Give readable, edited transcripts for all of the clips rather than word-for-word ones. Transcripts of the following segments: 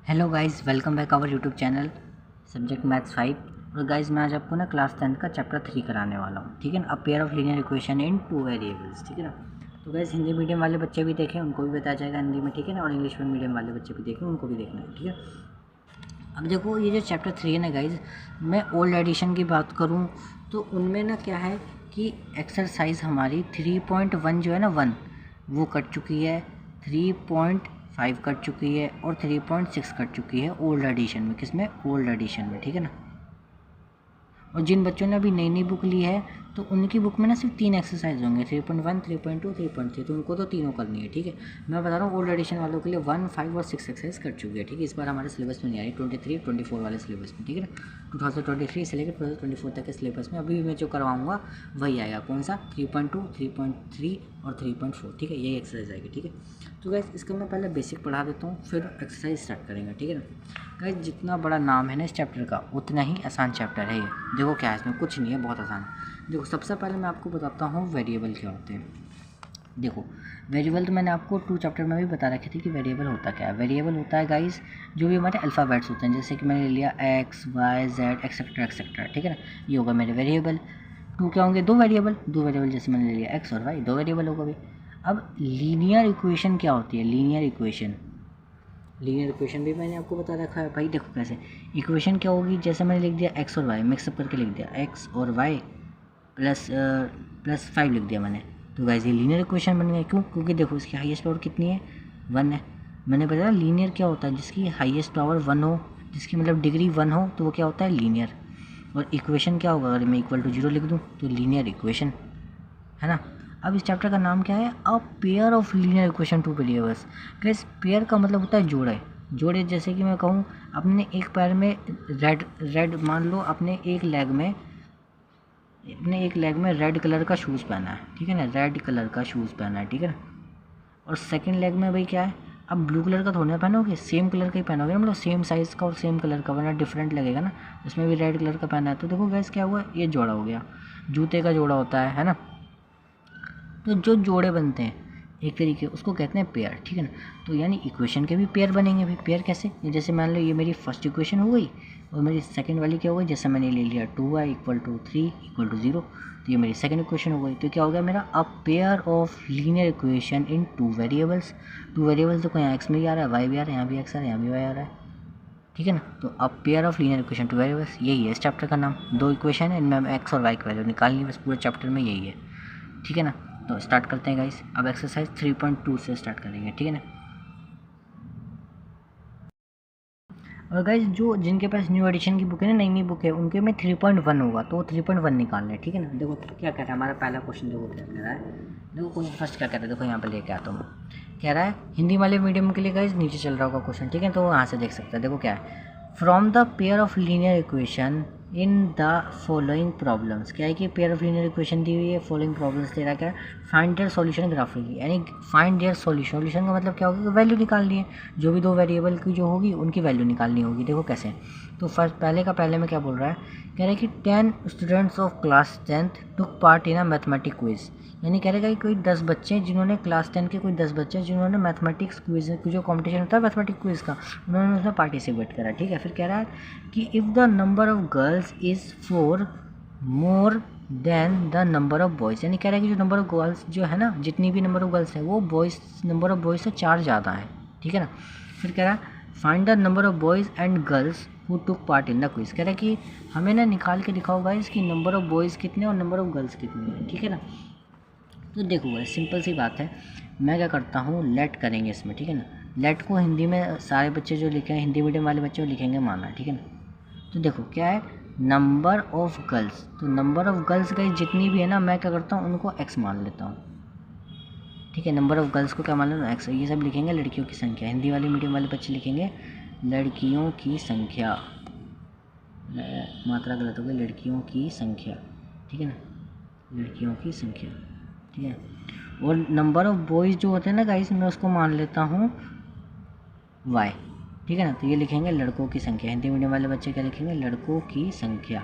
Hello guys, welcome back our YouTube channel subject maths 5। और guys मैं आज आपको ना क्लास 10 का चैप्टर 3 कराने वाला हूँ। ठीक है ना, a pair of linear equation in two variables. ठीक है ना, तो गाइस हिंदी मीडियम वाले बच्चे भी देखें, उनको भी बताया जाएगा हिंदी में। ठीक है ना, और इंग्लिश मीडियम वाले बच्चे भी देखें, उनको भी देखना है। ठीक है, अब देखो ये जो चैप्टर 3 है ना गाइज, मैं ओल्ड एडिशन की बात करूँ तो उनमें ना क्या है कि एक्सरसाइज हमारी 3.1 जो है ना 1 वो कट चुकी है, 3.5 कट चुकी है और 3.6 कट चुकी है ओल्ड एडिशन में। किसमें? ओल्ड एडिशन में। ठीक है ना, और जिन बच्चों ने अभी नई नई बुक ली है तो उनकी बुक में ना सिर्फ 3 एक्सरसाइज होंगे, 3.1, 3.2, 3.3। तो उनको तो तीनों करनी है। ठीक है, मैं बता रहा हूँ ओल्ड एडिशन वालों के लिए 1, 5 और 6 एक्सरसाइज कर चुकी है। ठीक है, इस बार हमारे सिलेबस में नहीं आ रही, 23, 24 वाले सिलेबस में। ठीक है ना, 2023 से लेकर 2024 तक के सिलेबस में अभी मैं जो करवाऊँगा वही आएगा। कौन सा? 3.2, 3.3 और 3.4। ठीक है, यही एक्सरसाइज आएगी। ठीक है, तो गैस इसका मैं पहले बेसिक पढ़ा देता हूँ, फिर एक्सरसाइज स्टार्ट करेंगे। ठीक है ना गैस, जितना बड़ा नाम है ना इस चैप्टर का उतना ही आसान चैप्टर है ये। देखो क्या है, इसमें कुछ नहीं है, बहुत आसान है। देखो सबसे पहले मैं आपको बताता हूँ वेरिएबल क्या होते हैं। देखो वेरिएबल तो मैंने आपको 2 चैप्टर में भी बता रखे थे कि वेरिएबल होता क्या है। वेरिएबल होता है गाइस जो भी हमारे अल्फ़ाबेट्स होते हैं, जैसे कि मैंने लिया X, Y, Z, etcetera etcetera. ठीक है ना, ये होगा मेरे वेरिएबल। 2 क्या होंगे? 2 वेरिएबल। जैसे मैंने लिया एक्स और वाई, 2 वेरिएबल होगा भाई। अब लीनियर इक्वेशन क्या होती है? लीनियर इक्वेशन भी मैंने आपको बता रखा है भाई। देखो कैसे इक्वेशन क्या होगी, जैसे मैंने लिख दिया एक्स और वाई, मिक्सअप करके लिख दिया एक्स और वाई प्लस 5 लिख दिया मैंने, तो गाइस ये लीनियर इक्वेशन बन गया। क्यों? क्योंकि देखो इसकी हाईएस्ट पावर कितनी है? 1 है। मैंने बताया लीनियर क्या होता है, जिसकी हाईएस्ट पावर 1 हो, जिसकी मतलब डिग्री 1 हो, तो वो क्या होता है? लीनियर। और इक्वेशन क्या होगा? अगर मैं इक्वल टू 0 लिख दूँ तो लीनियर इक्वेशन, है ना। अब इस चैप्टर का नाम क्या है? A pair of linear equation two variables. Guys pair का मतलब होता है जोड़े। जोड़े जैसे कि मैं कहूँ अपने एक पैर में रेड मान लो अपने एक लेग में रेड कलर का शूज़ पहना है। ठीक है ना, रेड कलर का शूज़ पहना है। ठीक है ना, और सेकंड लेग में भाई क्या है? अब ब्लू कलर का थोड़ा ना पहनोगे, सेम कलर का ही पहनोगे ना, मतलब सेम साइज़ का और सेम कलर का, वरना डिफरेंट लगेगा ना। इसमें भी रेड कलर का पहना है, तो देखो गैस क्या हुआ, ये जोड़ा हो गया। जूते का जोड़ा होता है ना। तो जो जोड़े बनते हैं एक तरीके, उसको कहते हैं पेयर। ठीक है ना, तो यानी इक्वेशन के भी पेयर बनेंगे। भाई पेयर कैसे? जैसे मान लो ये मेरी फर्स्ट इक्वेशन हो गई और मेरी सेकंड वाली क्या हो गई, जैसे मैंने ले लिया 2y = 3 = 0, तो ये मेरी सेकंड इक्वेशन हो गई। तो क्या हो गया मेरा? A pair of linear equation in 2 variables. 2 variables देखो, यहाँ एक्स में भी आ रहा है, वाई भी आ रहा है, यहाँ भी एक्स आ रहा है, यहाँ भी वाई आ रहा है। ठीक है ना, तो a pair of linear equation 2 variables, यही है इस चैप्टर का नाम। 2 इक्वेशन है, इनमें एक्स और वाई की वैल्यू निकालनी है, बस पूरे चैप्टर में यही है। ठीक है ना, तो स्टार्ट करते हैं गाइस। अब एक्सरसाइज 3.2 से स्टार्ट करेंगे। ठीक है ना, और गाइस जो जिनके पास न्यू एडिशन की बुक है ना, नई नई बुक है, उनके में 3.1 होगा, तो 3.1 निकालना है। ठीक है ना, देखो क्या कह रहा है हमारा पहला क्वेश्चन। देखो क्या कह रहा है, देखो क्वेश्चन फर्स्ट क्या कह रहा है, देखो यहाँ पे लेके आता हूँ। कह रहा है हिंदी वाले मीडियम के लिए गाइस नीचे चल रहा होगा क्वेश्चन। ठीक है, तो वहाँ से देख सकते हैं। देखो क्या है, from the pair of linear equation in the following problems. क्या है कि पेयर ऑफ लीनियर इक्वेशन दी हुई है, फॉलोइंग प्रॉब्लम्स दे रहा है। क्या? फाइंड देयर सॉल्यूशन ग्राफिकली, यानी फाइंड देयर सॉल्यूशन। सॉल्यूशन का मतलब क्या होगा? वैल्यू निकालनी है, जो भी 2 वेरिएबल की जो होगी उनकी वैल्यू निकालनी होगी। देखो कैसे, तो फर्स्ट पहले में क्या बोल रहा है? कह रहा है कि 10 students of class 10th took part in a mathematic quiz. यानी कह रहा है कि कोई 10 बच्चे जिन्होंने क्लास 10 के कोई 10 बच्चे जिन्होंने मैथमेटिक्स क्विज जो कंपटीशन होता है मैथमेटिक क्विज का, उन्होंने उसमें पार्टिसिपेट करा। ठीक है, फिर कह रहा है कि if the number of girls is 4 more than the number of boys. यानी कह रहा है कि जो नंबर ऑफ गर्ल्स जो है ना, जितनी भी नंबर ऑफ गर्ल्स है वो नंबर ऑफ बॉयज़ से 4 ज़्यादा है। ठीक है ना, फिर कह रहा है find the number of boys and girls who took part in the quiz. कह रहा है कि हमें ना निकाल के दिखाओ गाइस कि नंबर ऑफ बॉयज़ कितने और नंबर ऑफ गर्ल्स कितनी है। ठीक है ना, तो देखो गाइस सिंपल सी बात है, मैं क्या करता हूँ, लेट करेंगे इसमें। ठीक है ना, लेट को हिंदी में सारे बच्चे जो लिखे हैं, हिंदी मीडियम वाले बच्चे वो लिखेंगे माना। ठीक है ना, तो देखो क्या है, नंबर ऑफ गर्ल्स, तो नंबर ऑफ गर्ल्स गाइस जितनी भी है ना, मैं क्या करता हूँ उनको एक्स मान लेता हूँ। ठीक है, नंबर ऑफ गर्ल्स को क्या मान लेना? एक्स। ये सब लिखेंगे लड़कियों की संख्या, हिंदी वाले मीडियम वाले बच्चे लिखेंगे लड़कियों की संख्या, मात्रा गलत हो गई, लड़कियों की संख्या। ठीक है ना, लड़कियों की संख्या। ठीक है, और नंबर ऑफ बॉयज़ जो होते हैं ना गाइस, मैं उसको मान लेता हूँ वाई। ठीक है ना, तो ये लिखेंगे लड़कों की संख्या। हिंदी मीडियम वाले बच्चे क्या लिखेंगे? लड़कों की संख्या।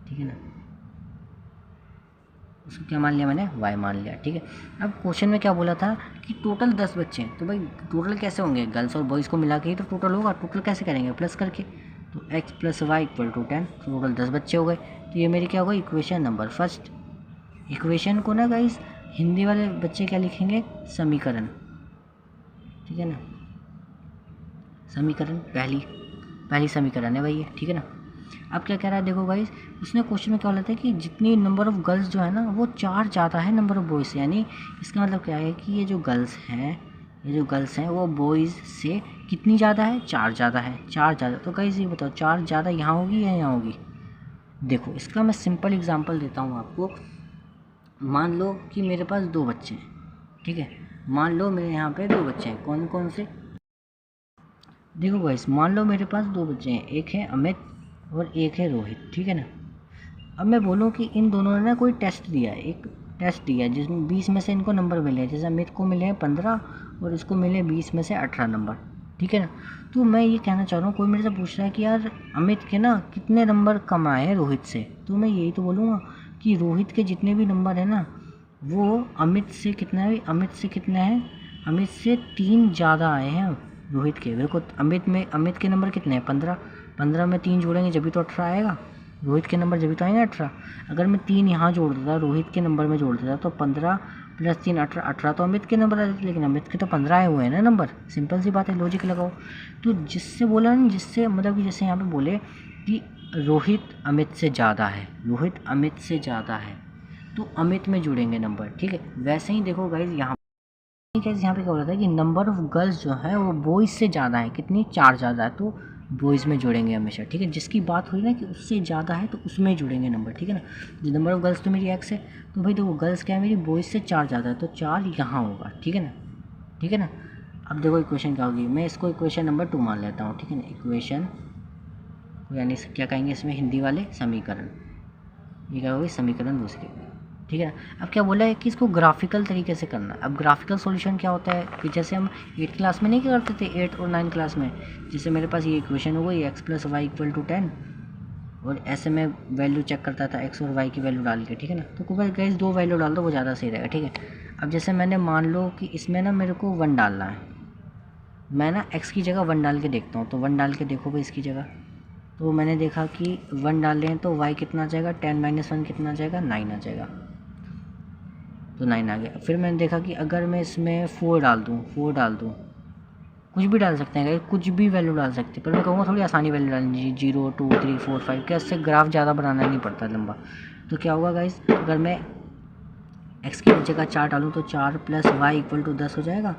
ठीक है ना, उसको क्या मान लिया मैंने, y मान लिया, ठीक है। अब क्वेश्चन में क्या बोला था कि टोटल 10 बच्चे हैं, तो भाई टोटल कैसे होंगे, गर्ल्स और बॉयज़ को मिला के ही तो टोटल होगा। टोटल कैसे करेंगे, प्लस करके, तो x + y = 10, टोटल 10 बच्चे हो गए। तो ये मेरी क्या होगा, इक्वेशन नंबर फर्स्ट। इक्वेशन को ना गाइस हिंदी वाले बच्चे क्या लिखेंगे, समीकरण, ठीक है ना, समीकरण, पहली समीकरण है भाई ये, ठीक है ना। अब क्या कह रहा है, देखो गाइस, उसने क्वेश्चन में क्या बोला था कि जितनी नंबर ऑफ़ गर्ल्स जो है ना वो 4 ज़्यादा है नंबर ऑफ़ बॉयज़ से, यानी इसका मतलब क्या है कि ये जो गर्ल्स हैं वो बॉयज़ से कितनी ज़्यादा है, 4 ज़्यादा है, 4 ज़्यादा। तो गाइस ये बताओ 4 ज़्यादा यहाँ होगी या यहाँ होगी। देखो इसका मैं सिंपल एग्जांपल देता हूँ आपको। मान लो कि मेरे पास 2 बच्चे हैं, ठीक है, मान लो मेरे यहाँ पे 2 बच्चे हैं, कौन कौन से, देखो गाइस मान लो मेरे पास 2 बच्चे हैं, एक है अमित और एक है रोहित, ठीक है ना। अब मैं बोलूँ कि इन दोनों ने ना कोई टेस्ट दिया है, एक टेस्ट दिया है जिसमें 20 में से इनको नंबर मिले हैं, जैसे अमित को मिले हैं 15 और इसको मिले 20 में से 18 नंबर, ठीक है ना। तो मैं ये कहना चाह रहा हूँ, कोई मेरे से पूछ रहा है कि यार अमित के ना कितने नंबर कम आए हैं रोहित से, तो मैं यही तो बोलूँगा कि रोहित के जितने भी नंबर हैं ना वो अमित से कितना है, अमित से 3 ज़्यादा आए हैं रोहित के। देखो अमित के नंबर कितने हैं, 15 में 3 जोड़ेंगे जब भी तो 18 आएगा, रोहित के नंबर जब भी तो आएंगे 18। अगर मैं 3 यहाँ जोड़ देता, रोहित के नंबर में जोड़ देता, तो 15 + 3 18 तो अमित के नंबर आ जाते, लेकिन अमित के तो 15 आए हुए हैं ना नंबर। सिंपल सी बात है, लॉजिक लगाओ। तो जिससे बोला ना, जिससे मतलब कि जैसे यहाँ पे बोले कि रोहित अमित से ज़्यादा है, तो अमित में जुड़ेंगे नंबर, ठीक है। वैसे ही देखो गाइज यहाँ पे क्या बोला था कि नंबर ऑफ़ गर्ल्स जो है वो बॉयज़ से ज़्यादा है, कितनी, 4 ज़्यादा है, तो बॉयज़ में जोड़ेंगे हमेशा, ठीक है। जिसकी बात हुई ना कि उससे ज़्यादा है तो उसमें जुड़ेंगे नंबर, ठीक है ना। जो नंबर ऑफ़ गर्ल्स तो मेरी x है, तो भाई देखो गर्ल्स क्या है मेरी, बॉयज़ से 4 ज़्यादा है, तो 4 यहाँ होगा, ठीक है ना। अब देखो इक्वेशन क्या होगी, मैं इसको इक्वेशन नंबर 2 मान लेता हूँ, ठीक है ना। इक्वेशन यानी क्या कहेंगे इसमें हिंदी वाले, समीकरण, ये क्या होगी, समीकरण दूसरी, ठीक है ना। अब क्या बोला है कि इसको ग्राफिकल तरीके से करना है। अब ग्राफिकल सॉल्यूशन क्या होता है कि जैसे हम 8 क्लास में नहीं करते थे, 8 और 9 क्लास में, जैसे मेरे पास ये इक्वेशन हो गई x + y = 10, और ऐसे मैं वैल्यू चेक करता था x और y की वैल्यू डाल के, ठीक है ना। तो गाइस 2 वैल्यू डाल दो, वो ज़्यादा सही रहेगा, ठीक है। अब जैसे मैंने मान लो कि इसमें ना मेरे को 1 डालना है, मैं ना x की जगह 1 डाल के देखता हूँ, तो 1 डाल के देखो भाई इसकी जगह, तो मैंने देखा कि 1 डाल रहे हैं तो y कितना आ जाएगा, 10 - 1 कितना आ जाएगा, 9 आ जाएगा, तो 9 आ गया। फिर मैंने देखा कि अगर मैं इसमें 4 डाल दूँ, कुछ भी डाल सकते हैं, कुछ भी वैल्यू डाल सकते हैं, पर मैं कहूँगा थोड़ी आसानी वैल्यू डालनी, 0 2 3 4 5, क्या इससे ग्राफ ज़्यादा बनाना नहीं पड़ता लंबा। तो क्या होगा गाइस, अगर मैं x की जगह 4 डालूँ तो 4 + y = 10 हो जाएगा,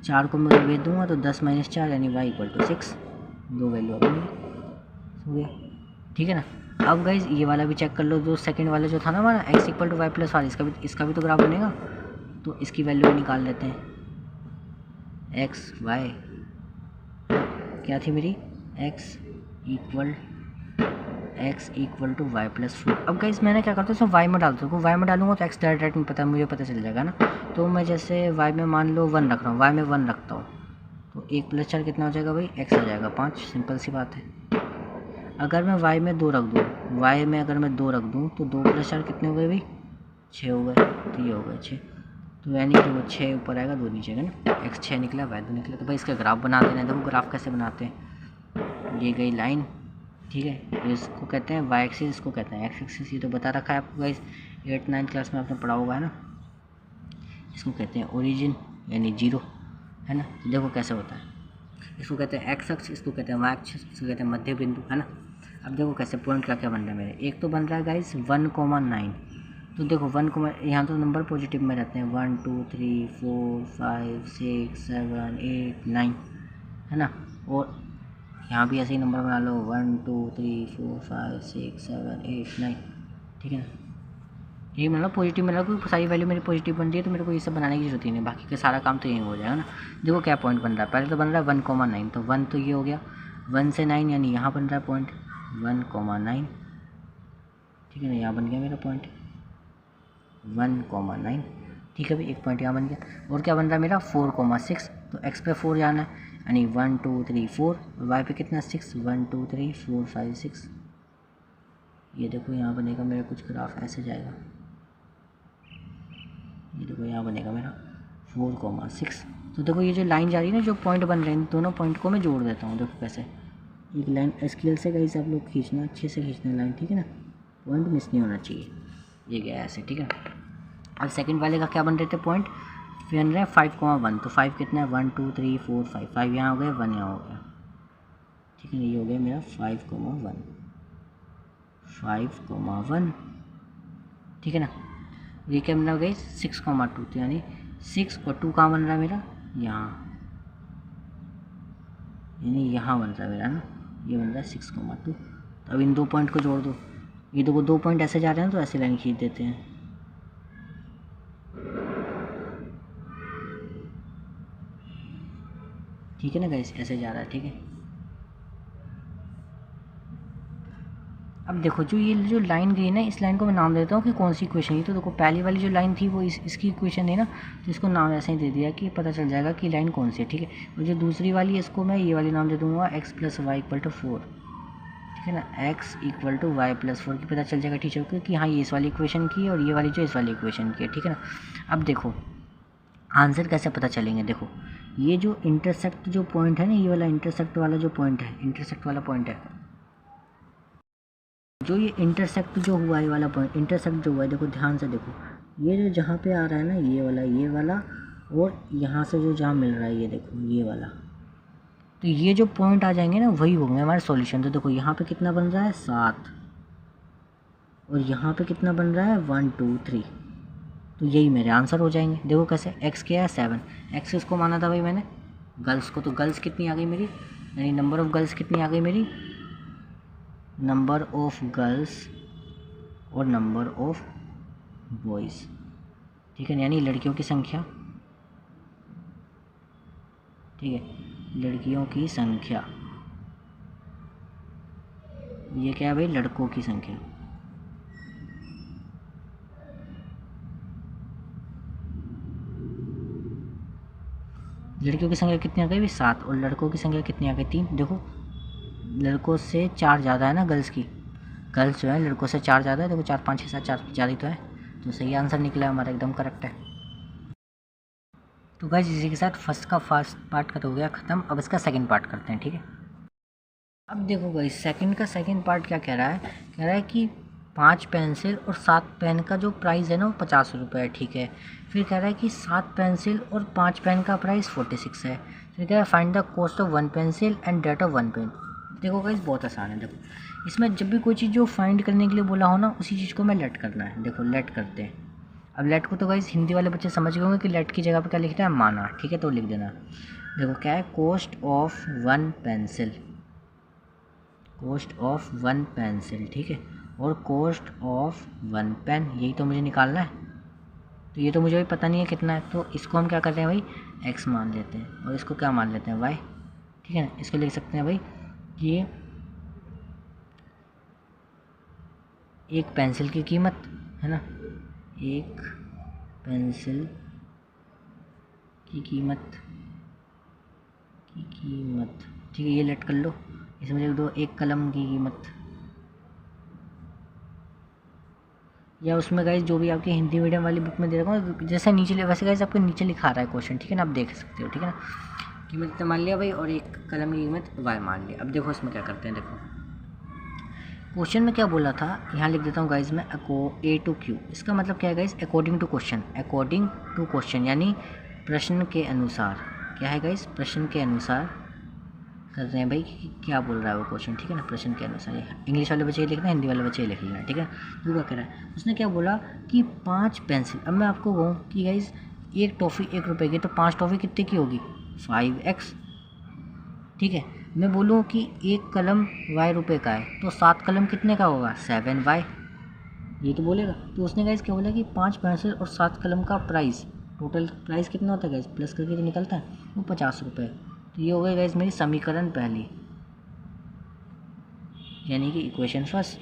4 को मैं भेज दूँगा तो 10 - 4 यानी y = 6, 2 वैल्यू आ गई, ठीक है ना। अब गाइज ये वाला भी चेक कर लो, जो सेकंड वाला जो था ना हमारा x = y + r, इसका भी तो ग्राफ बनेगा, तो इसकी वैल्यू भी निकाल लेते हैं। x y क्या थी मेरी, x = y + 4। अब गाइज मैंने क्या करता हूँ, y में डालता हूँ, y में डालूंगा तो x डायरेक्ट में पता है, मुझे पता चल जाएगा ना। तो मैं जैसे y में मान लो 1 रख रहा हूँ, y में 1 रखता हूँ, तो 1 + 4 कितना हो जाएगा भाई, x आ जाएगा 5, सिंपल सी बात है। अगर मैं y में 2 रख दूँ, तो 2 + 4 कितने हो गए भाई, 6 हो गए, तो ये हो गए 6, तो यानी कि वो 6 ऊपर आएगा, 2 नीचे आएगा ना, x 6 निकला, y 2 निकला। तो भाई इसका ग्राफ बना देना है। देखो ग्राफ कैसे बनाते हैं, ये गई लाइन, ठीक है, इसको कहते हैं y एक्सिस, इसको कहते हैं x एक्सिस, ये तो बता रखा है आपको गाइस, 8 9 क्लास में आपने पढ़ा होगा, है ना। इसको कहते हैं ओरिजिन यानी 0, है ना। तो देखो कैसे होता है, इसको कहते हैं x अक्ष, इसको कहते हैं y अक्ष, इसको कहते हैं मध्य बिंदु, है ना। अब देखो कैसे पॉइंट क्या क्या बन रहा है मेरे, एक तो बन रहा है गाइस 1,9, तो देखो 1, यहाँ तो नंबर पॉजिटिव में रहते हैं, 1 2 3 4 5 6 7 8 9, है ना। और यहाँ भी ऐसे ही नंबर बना लो, 1 2 3 4 5 6 7 8 9, ठीक है ना। ये मतलब पॉजिटिव में लगा, सारी वैल्यू मेरी पॉजिटिव बन रही है, तो मेरे को ये सब बनाने की जरूरत ही नहीं, बाकी का सारा काम तो यही हो जाएगा ना। देखो क्या पॉइंट बन रहा है, पहले तो बन रहा है 1,9, तो 1 तो ये हो गया, 1 से 9 यानी यहाँ बन रहा है पॉइंट 1,9, ठीक है ना, यहाँ बन गया मेरा पॉइंट 1,9, ठीक है भाई, एक पॉइंट यहाँ बन गया। और क्या बन रहा है मेरा 4,6, तो x पे 4 जाना है, यानी 1 2 3 4, y पे कितना 6, 1 2 3 4 5 6, ये देखो यहाँ बनेगा मेरा कुछ ग्राफ ऐसे जाएगा, ये देखो यहाँ बनेगा मेरा 4,6। तो देखो ये जो लाइन जा रही है ना, जो पॉइंट बन रहे हैं, इन दोनों पॉइंट को मैं जोड़ देता हूँ। देखो कैसे, एक लाइन स्केल से गाइस आप लोग खींचना, अच्छे से खींचना लाइन, ठीक है ना, पॉइंट मिस नहीं होना चाहिए। ये गया ऐसे, ठीक है। अब सेकंड वाले का क्या बन रहे थे पॉइंट, फिर बन रहे हैं 5,1। तो 5 कितना है, 1 2 3 4 5, 5 यहाँ हो गया, 1 यहाँ हो गया, ठीक है ना। ये हो गया मेरा 5,1, 5,1, ठीक है ना। ये क्या बन रहा है 6,2, तो यानी 6 और 2 कहाँ बन रहा है मेरा, यहाँ, यानी यहाँ बन रहा है मेरा ना, ये बन रहा है 6,2। तो अब इन दो पॉइंट को जोड़ दो। ये देखो दो पॉइंट ऐसे जा रहे हैं तो ऐसे लाइन खींच देते हैं, ठीक है ना गाइस, ऐसे जा रहा है, ठीक है। अब देखो जो ये जो लाइन गई ना, इस लाइन को मैं नाम देता हूँ कि कौन सी इक्वेशन है। तो देखो पहली वाली जो लाइन थी वो इसकी इक्वेशन है ना, तो इसको नाम ऐसे ही दे दिया कि पता चल जाएगा कि लाइन कौन सी है, ठीक है। और जो दूसरी वाली है इसको मैं ये वाली नाम दे दूँगा x + y = 4, ठीक है ना। x = y + 4 की पता चल जाएगा टीचर को कि हाँ ये इस वाली इक्वेशन की है और ये वाली जो इस वाली इक्वेशन की है, ठीक है ना। अब देखो आंसर कैसे पता चलेंगे, देखो ये जो इंटरसेक्ट जो पॉइंट है ना, ये वाला इंटरसेक्ट वाला जो पॉइंट है, इंटरसेक्ट वाला पॉइंट है, जो ये इंटरसेक्ट जो हुआ है वाला पॉइंट, इंटरसेक्ट जो हुआ है, देखो ध्यान से देखो, ये जो जहाँ पे आ रहा है ना, ये वाला और यहाँ से जो जहाँ मिल रहा है, ये देखो ये वाला, तो ये जो पॉइंट आ जाएंगे ना वही होंगे हमारे सॉल्यूशन। तो देखो यहाँ पे कितना बन रहा है 7 और यहाँ पे कितना बन रहा है 1 2 3, तो यही मेरे आंसर हो जाएंगे। देखो कैसे, x क्या है 7, x किसको माना था भाई मैंने, गर्ल्स को। तो गर्ल्स कितनी आ गई मेरी, यानी नंबर ऑफ़ गर्ल्स कितनी आ गई मेरी, नंबर ऑफ़ गर्ल्स और नंबर ऑफ़ बॉयज़, ठीक है, यानी लड़कियों की संख्या, ठीक है, लड़कियों की संख्या। ये क्या है भाई, लड़कों की संख्या। लड़कियों की संख्या कितनी आ गई भाई 7 और लड़कों की संख्या कितनी आ गई 3। देखो लड़कों से 4 ज़्यादा है ना गर्ल्स की, गर्ल्स जो है लड़कों से 4 ज़्यादा है। देखो 4 5 6 7 4 ज़्यादा ही तो है, तो सही आंसर निकला हमारा, एकदम करेक्ट है। तो गाइस इसी के साथ फर्स्ट का फर्स्ट पार्ट का तो हो गया ख़त्म। अब इसका सेकंड पार्ट करते हैं, ठीक है। अब देखो गाइस सेकंड का सेकंड पार्ट क्या कह रहा है, कह रहा है कि 5 पेंसिल और 7 पेन का जो प्राइस है ना वो 50 रुपये है, ठीक है। फिर कह रहा है कि 7 पेंसिल और 5 पेन का प्राइस 46 है। फिर कह रहा है find the cost of 1 pencil and that of 1 pen. देखो गाइस बहुत आसान है, देखो इसमें जब भी कोई चीज़ जो फाइंड करने के लिए बोला हो ना, उसी चीज़ को मैं लेट करना है। देखो लेट करते हैं। अब लेट को तो गाइस हिंदी वाले बच्चे समझ गए होंगे कि लेट की जगह पर क्या लिखना है, माना, ठीक है, तो लिख देना। देखो क्या है, cost of 1 pencil, cost of 1 pencil, ठीक है, और कॉस्ट ऑफ 1 पेन, यही तो मुझे निकालना है। तो ये तो मुझे भी पता नहीं है कितना है, तो इसको हम क्या करते हैं भाई x मान लेते हैं और इसको क्या मान लेते हैं y, ठीक है ना। इसको लिख सकते हैं भाई ये एक पेंसिल की कीमत है ना, एक पेंसिल की कीमत, ठीक है, ये लेट कर लो। इसमें लिख दो एक कलम की कीमत, या उसमें गाइस जो भी आपकी हिंदी मीडियम वाली बुक में दे रखा हूँ, जैसे नीचे वैसे गाइस आपको नीचे लिखा रहा है क्वेश्चन, ठीक है ना, आप देख सकते हो, ठीक है ना। कीमत मान लिया भाई और एक कलम की कीमत y मान लिया। अब देखो इसमें क्या करते हैं, देखो क्वेश्चन में क्या बोला था, यहाँ लिख देता हूँ गाइस मैं A to Q। इसका मतलब क्या है guys, according to question, according to question यानी प्रश्न के अनुसार। क्या है गाइस, प्रश्न के अनुसार कर रहे हैं भाई कि क्या बोल रहा है वो क्वेश्चन, ठीक है ना, प्रश्न के अनुसार। इंग्लिश वाले बच्चे लिखना, हिंदी वाले बच्चे लिख लेना, ठीक है। तो क्या कह रहा है, उसने क्या बोला कि 5 पेंसिल। अब मैं आपको कहूँ कि गाइस एक टॉफ़ी 1 रुपये की, तो 5 टॉफ़ी कितने की होगी 5x, ठीक है। मैं बोलूँ कि एक कलम y रुपये का है, तो 7 कलम कितने का होगा 7y, ये तो बोलेगा। तो उसने गाइस क्या बोला कि 5 पेंसिल और 7 कलम का प्राइस, टोटल प्राइस कितना होता है गाइस, प्लस करके जो निकलता है वो 50 रुपये। तो ये हो गई गाइस मेरी समीकरण पहली, यानी कि इक्वेशन फर्स्ट।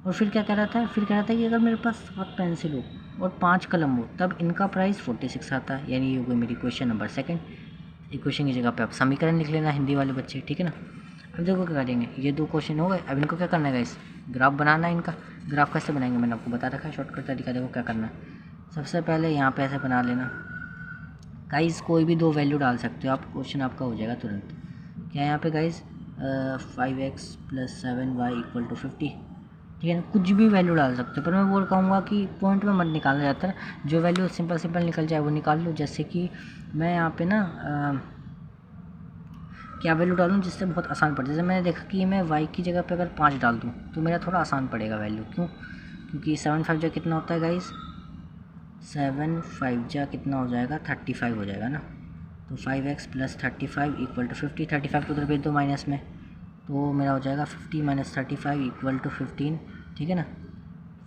और फिर क्या कह रहा था, फिर कह रहा था कि अगर मेरे पास 7 पेंसिल हो और 5 कलम हो तब इनका प्राइस 46 आता है, यानी ये हो गई मेरी क्वेश्चन नंबर सेकंड। इक्वेशन की जगह पे आप समीकरण लिख लेना हिंदी वाले बच्चे, ठीक है ना। अब देखो क्या करेंगे, ये 2 क्वेश्चन हो गए। अब इनको क्या करना है गाइस, ग्राफ बनाना है इनका। ग्राफ कैसे बनाएंगे मैंने आपको बता रखा है शॉर्टकट तरीका। देखो क्या करना है, सबसे पहले यहाँ पे ऐसे बना लेना गाइस, कोई भी दो वैल्यू डाल सकते हो आप, क्वेश्चन आपका हो जाएगा तुरंत। क्या यहाँ पे गाइस 5x + 7y = 50, ठीक है ना, कुछ भी वैल्यू डाल सकते हो, पर मैं वो कहूँगा कि पॉइंट में मत निकालना जाता है, जो वैल्यू सिंपल निकल जाए वो निकाल लो। जैसे कि मैं यहाँ पे ना क्या वैल्यू डालूँ जिससे बहुत आसान पड़े। जैसे मैंने देखा कि मैं y की जगह पे अगर 5 डाल दूँ तो मेरा थोड़ा आसान पड़ेगा वैल्यू, क्यों? क्योंकि 7 5 जा कितना होता है गाइस, 7 5 जा कितना हो जाएगा, 35 हो जाएगा ना। तो 5x + 35 = 50, 35 को उधर भेज दो माइनस में, तो मेरा हो जाएगा 50 - 35 = 15, ठीक है ना।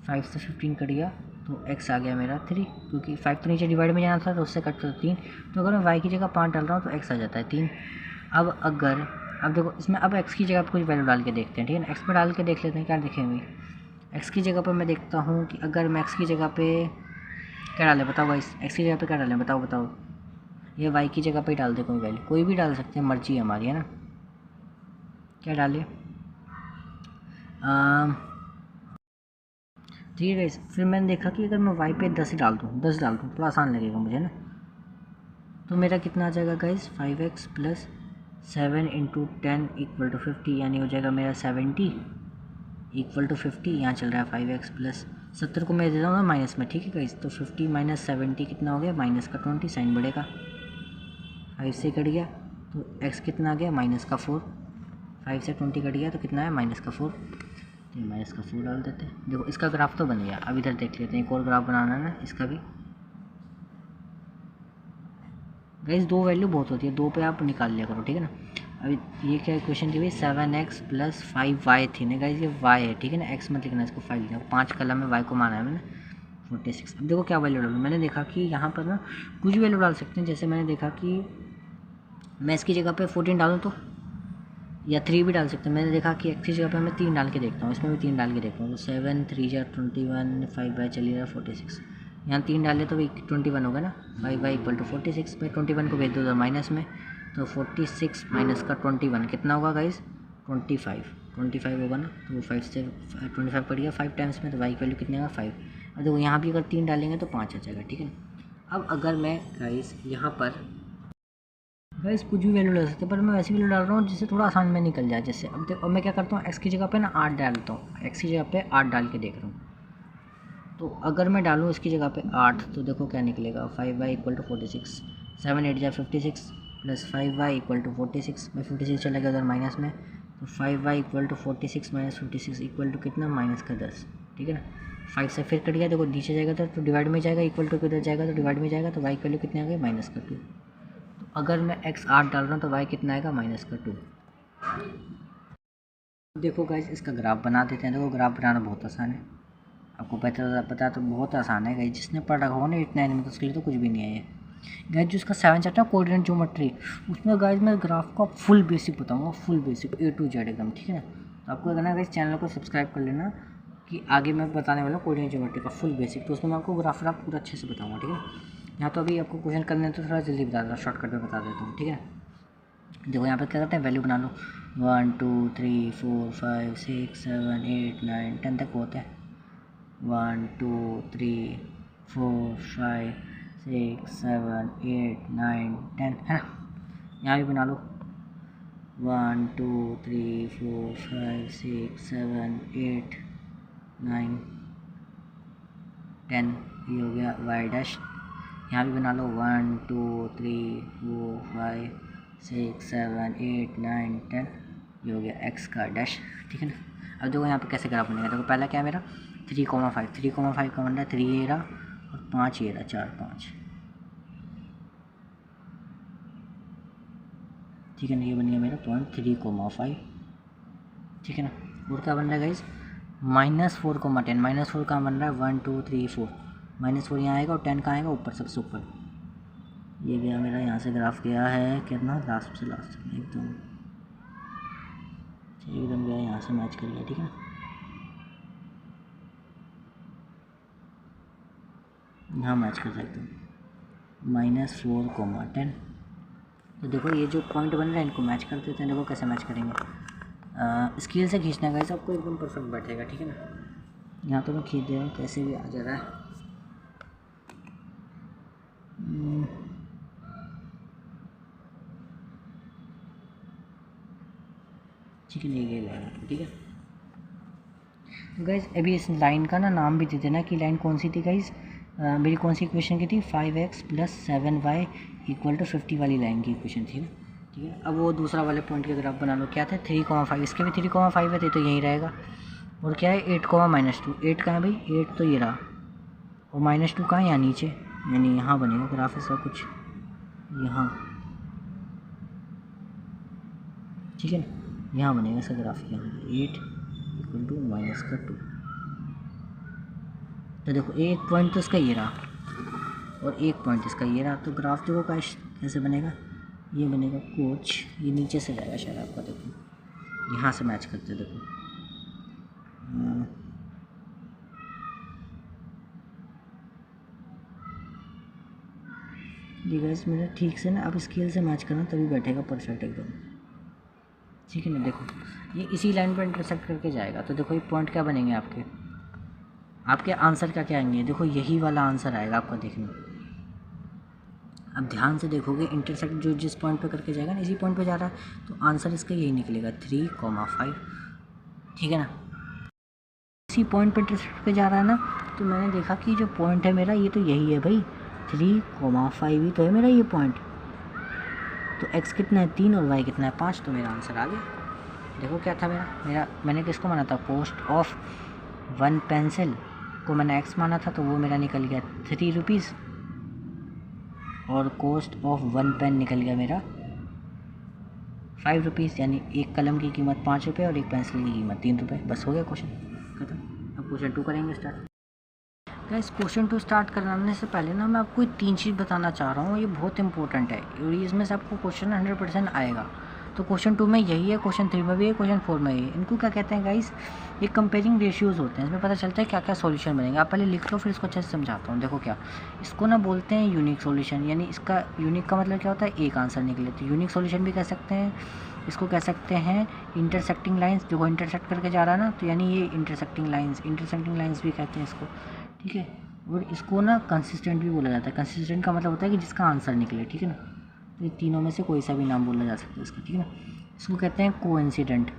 5 से 15 कट गया तो x आ गया मेरा 3, क्योंकि 5 तो नीचे डिवाइड में जाना था तो उससे कट कर 3। तो अगर मैं y की जगह 5 डाल रहा हूँ तो x आ जाता है 3। अब देखो इसमें अब x की जगह पर कुछ वैल्यू डाल के देखते हैं, ठीक है ना। x पे डाल के देख लेते हैं क्या दिखेंगे। x की जगह पर मैं देखता हूँ कि अगर मैं x की जगह पे क्या डालें, बताओ गाइस, x की जगह पे क्या डालें, बताओ। ये y की जगह पे डाल दे कोई वैल्यू, कोई भी डाल सकते हैं, मर्जी है हमारी, है ना। क्या डालिए, ठीक है गाइस। फिर मैंने देखा कि अगर मैं y पे 10 डाल दूँ, थोड़ा आसान लगेगा मुझे ना। तो मेरा कितना आ जाएगा गाइस, 5x + 7 × 10 = 50, यानी हो जाएगा मेरा 70 = 50। यहाँ चल रहा है 5x + 70 को मैं दे रहा हूँ माइनस में, ठीक है गाइस। तो 50 - 70 कितना हो गया, -20, साइन बढ़ेगा, 5 से कट गया तो x कितना आ गया, -4। 5 से 20 कट गया तो कितना है, -4। तो -4 डाल देते हैं। देखो इसका ग्राफ तो बन गया। अब इधर देख लेते हैं, एक और ग्राफ बनाना है ना इसका भी। गाइस 2 वैल्यू बहुत होती है, 2 पे आप निकाल लिया करो, ठीक है ना। अभी ये क्या क्वेश्चन थी भाई, 7x + 5y थी ना गाइस, ये y है, ठीक है ना। x मत लिखना, इसको 5 लिखना, 5 कलम में y को माना है मैंने 46। अब देखो क्या वैल्यू डालूँ। मैंने देखा कि यहाँ पर ना कुछ भी वैल्यू डाल सकते हैं। जैसे मैंने देखा कि मैं इसकी जगह पे 14 डालूँ तो, या 3 भी डाल सकते हैं। मैंने देखा कि x की जगह पे मैं 3 डाल के देखता हूँ, इसमें भी 3 डाल के देखता हूँ। तो 7 3 जा 21, 5y चलिए 46, यहाँ 3 डाले तो भाई 21 होगा ना। 5y = 46, भाई 21 को भेज दो माइनस में, तो 46 माइनस का 21 कितना होगा गाइस, 25 होगा ना। तो 5 से 25 पड़ गया 5 टाइम्स में, तो y की वैल्यू कितने का 5। और देखो यहाँ भी अगर 3 डालेंगे तो 5 आ जाएगा, ठीक है ना। अब अगर मैं गाइस यहाँ पर गाइस कुछ भी वैल्यू डाल सकते हैं, पर मैं वैसी वैल्यू डाल रहा हूँ जिससे थोड़ा आसान में निकल जाए। जैसे अब देखो, अब मैं क्या करता हूँ, x की जगह पे ना 8 डालता हूँ, x की जगह पे 8 डाल के देख रहा हूँ। तो अगर मैं डालूँ इसकी जगह पे 8 तो देखो क्या निकलेगा, 5y = 46, 7 8 जा 56 + 5y = 46, मैं 56 चला गया उधर माइनस में, तो 5y = 46 - 56 = कितना, -10, ठीक है ना। 5 से फिर कट गया, देखो नीचे जाएगा तो डिवाइड में जाएगा, इक्वल टू किधर जाएगा तो डिवाइड में जाएगा, तो y की वैल्यू कितनी आ गई, -2। अगर मैं x 8 डाल रहा हूँ तो y कितना आएगा, -2। देखो गाइस इसका ग्राफ बना देते हैं। देखो ग्राफ बनाना बहुत आसान है, आपको पता तो बहुत आसान है गाइस। जिसने पढ़ रखा होगा ना 8 9 में तो उसके लिए तो कुछ भी नहीं है ये गाइस। जो इसका 7 चैप्टर है कोऑर्डिनेट ज्योमेट्री, उसमें गाइस मैं ग्राफ का फुल बेसिक बताऊँगा, full basic A to Z एकदम, ठीक है ना। तो आपको करना है गाइस, चैनल को सब्सक्राइब कर लेना कि आगे मैं बताने वाला हूँ कोऑर्डिनेट ज्योमेट्री का फुल बेसिक। तो उसमें मैं आपको ग्राफ पूरा अच्छे से बताऊँगा, ठीक है। यहाँ तो अभी आपको क्वेश्चन करने तो थोड़ा जल्दी बता देता हूँ, शॉर्टकट में बता देता हूँ, ठीक है। देखो यहाँ पे क्या करते हैं, वैल्यू बना लो, 1 2 3 4 5 6 7 8 9 10 तक होता है। 1 2 3 4 5 6 7 8 9 10 है ना। यहाँ भी बना लो, 1 2 3 4 5 6 7 8 9 10, ये हो गया y डैश। यहाँ भी बना लो, 1 2 3 4 5 6 7 8 9 10, ये हो गया x का डैश, ठीक है ना। अब देखो यहाँ पे कैसे ग्राफ बनेगा। देखो पहला क्या है मेरा 3,5 3,5 का बन रहा है 3 ये रहा और 5 ये रहा, 4 5, ठीक है ना। ये बन गया मेरा पॉइंट 3,5, ठीक है ना। और क्या बन रहा है गाइस, -4,10, -4 कहाँ बन रहा है, 1 2 3 4, -4 यहाँ आएगा और 10 कहाँ आएगा, ऊपर सबसे ऊपर। ये गया मेरा यहाँ से ग्राफ गया है कितना, लास्ट से लास्ट एकदम गया, यहाँ से मैच कर गया, ठीक है। यहाँ मैच कर सकते हैं, -4,10। तो देखो ये जो पॉइंट बन रहा है इनको मैच कर देते हैं। देखो कैसे मैच करेंगे, स्केल से खींचना है सबको एकदम परफेक्ट बैठेगा, ठीक है ना। यहाँ तो मैं खींच दे रहा हूँ, कैसे भी आ जा रहा है, ठीक है, ये लाइन, ठीक है। तो गाइस अभी इस लाइन का ना नाम भी दे देना कि लाइन कौन सी थी गाइस, मेरी कौन सी इक्वेशन की थी, 5x + 7y = 50 वाली लाइन की इक्वेशन थी ना, ठीक है। अब वो दूसरा वाले पॉइंट के ग्राफ बना लो, क्या था 3,5, इसके भी 3,5 है तो यहीं रहेगा। और क्या है 8, -2, 8 कहाँ है भाई, 8 तो ये रहा, और -2 कहाँ है, यहाँ नीचे, यानी यहाँ बनेगा ग्राफ ऐसा कुछ यहाँ, ठीक है ना, यहाँ बनेगा ऐसा ग्राफ, यहाँ 8 = -2। तो देखो एक पॉइंट तो इसका ये रहा और एक पॉइंट इसका ये रहा, तो ग्राफ देखो कैसे बनेगा, ये बनेगा कुछ ये नीचे से जाएगा शायद, आपका देखो यहाँ से मैच करते देखो, ये गाइस मेरा ठीक से ना आप स्केल से मैच करना तभी बैठेगा परफेक्ट एकदम, ठीक है ना। देखो ये इसी लाइन पर इंटरसेक्ट करके जाएगा, तो देखो ये पॉइंट क्या बनेंगे आपके आंसर क्या आएंगे, देखो यही वाला आंसर आएगा आपका, देखना अब ध्यान से देखोगे, इंटरसेक्ट जो जिस पॉइंट पे करके जाएगा ना, इसी पॉइंट पे जा रहा है, तो आंसर इसका यही निकलेगा 3,5, ठीक है ना। इसी पॉइंट पे इंटरसेक्ट पे जा रहा है ना, तो मैंने देखा कि जो पॉइंट है मेरा ये तो यही है भाई, 3,5 ही तो है मेरा ये पॉइंट। तो x कितना है 3 और y कितना है 5, तो मेरा आंसर आ गया। देखो क्या था मैंने किसको माना था, कॉस्ट ऑफ 1 पेंसिल को मैंने x माना था, तो वो मेरा निकल गया 3 रुपीज़, और कॉस्ट ऑफ 1 पेन निकल गया मेरा 5 रुपीज़, यानी एक कलम की कीमत 5 रुपये और एक पेंसिल की कीमत 3 रुपये। बस हो गया क्वेश्चन खत्म। अब क्वेश्चन 2 करेंगे स्टार्ट। गाइस क्वेश्चन 2 स्टार्ट कराने से पहले ना मैं आपको 3 चीज़ बताना चाह रहा हूँ, ये बहुत इंपॉर्टेंट है और इसमें से आपको क्वेश्चन 100% आएगा। तो क्वेश्चन 2 में यही है, क्वेश्चन 3 में भी है, क्वेश्चन 4 में ही है। इनको क्या कहते हैं गाइस, ये कंपेयरिंग रेशियोज़ होते हैं, इसमें पता चलता है क्या क्या सॉल्यूशन बनेंगे। आप पहले लिख लो फिर इसको अच्छे से समझाता हूँ। देखो क्या, इसको ना बोलते हैं यूनिक सॉल्यूशन, यानी इसका यूनिक का मतलब क्या होता है, एक आंसर निकले, तो यूनिक सॉल्यूशन भी कह सकते हैं। इसको कह सकते हैं इंटरसेक्टिंग लाइंस, जो इंटरसेक्ट करके जा रहा है ना, तो यानी ये इंटरसेक्टिंग लाइंस भी कहते हैं इसको, ठीक है। और इसको ना कंसिस्टेंट भी बोला जाता है। कंसिस्टेंट का मतलब होता है कि जिसका आंसर निकले, ठीक है ना। तो ये तीनों में से कोई सा भी नाम बोला जा सकता है इसका, ठीक है ना। इसको कहते हैं कोइंसिडेंट।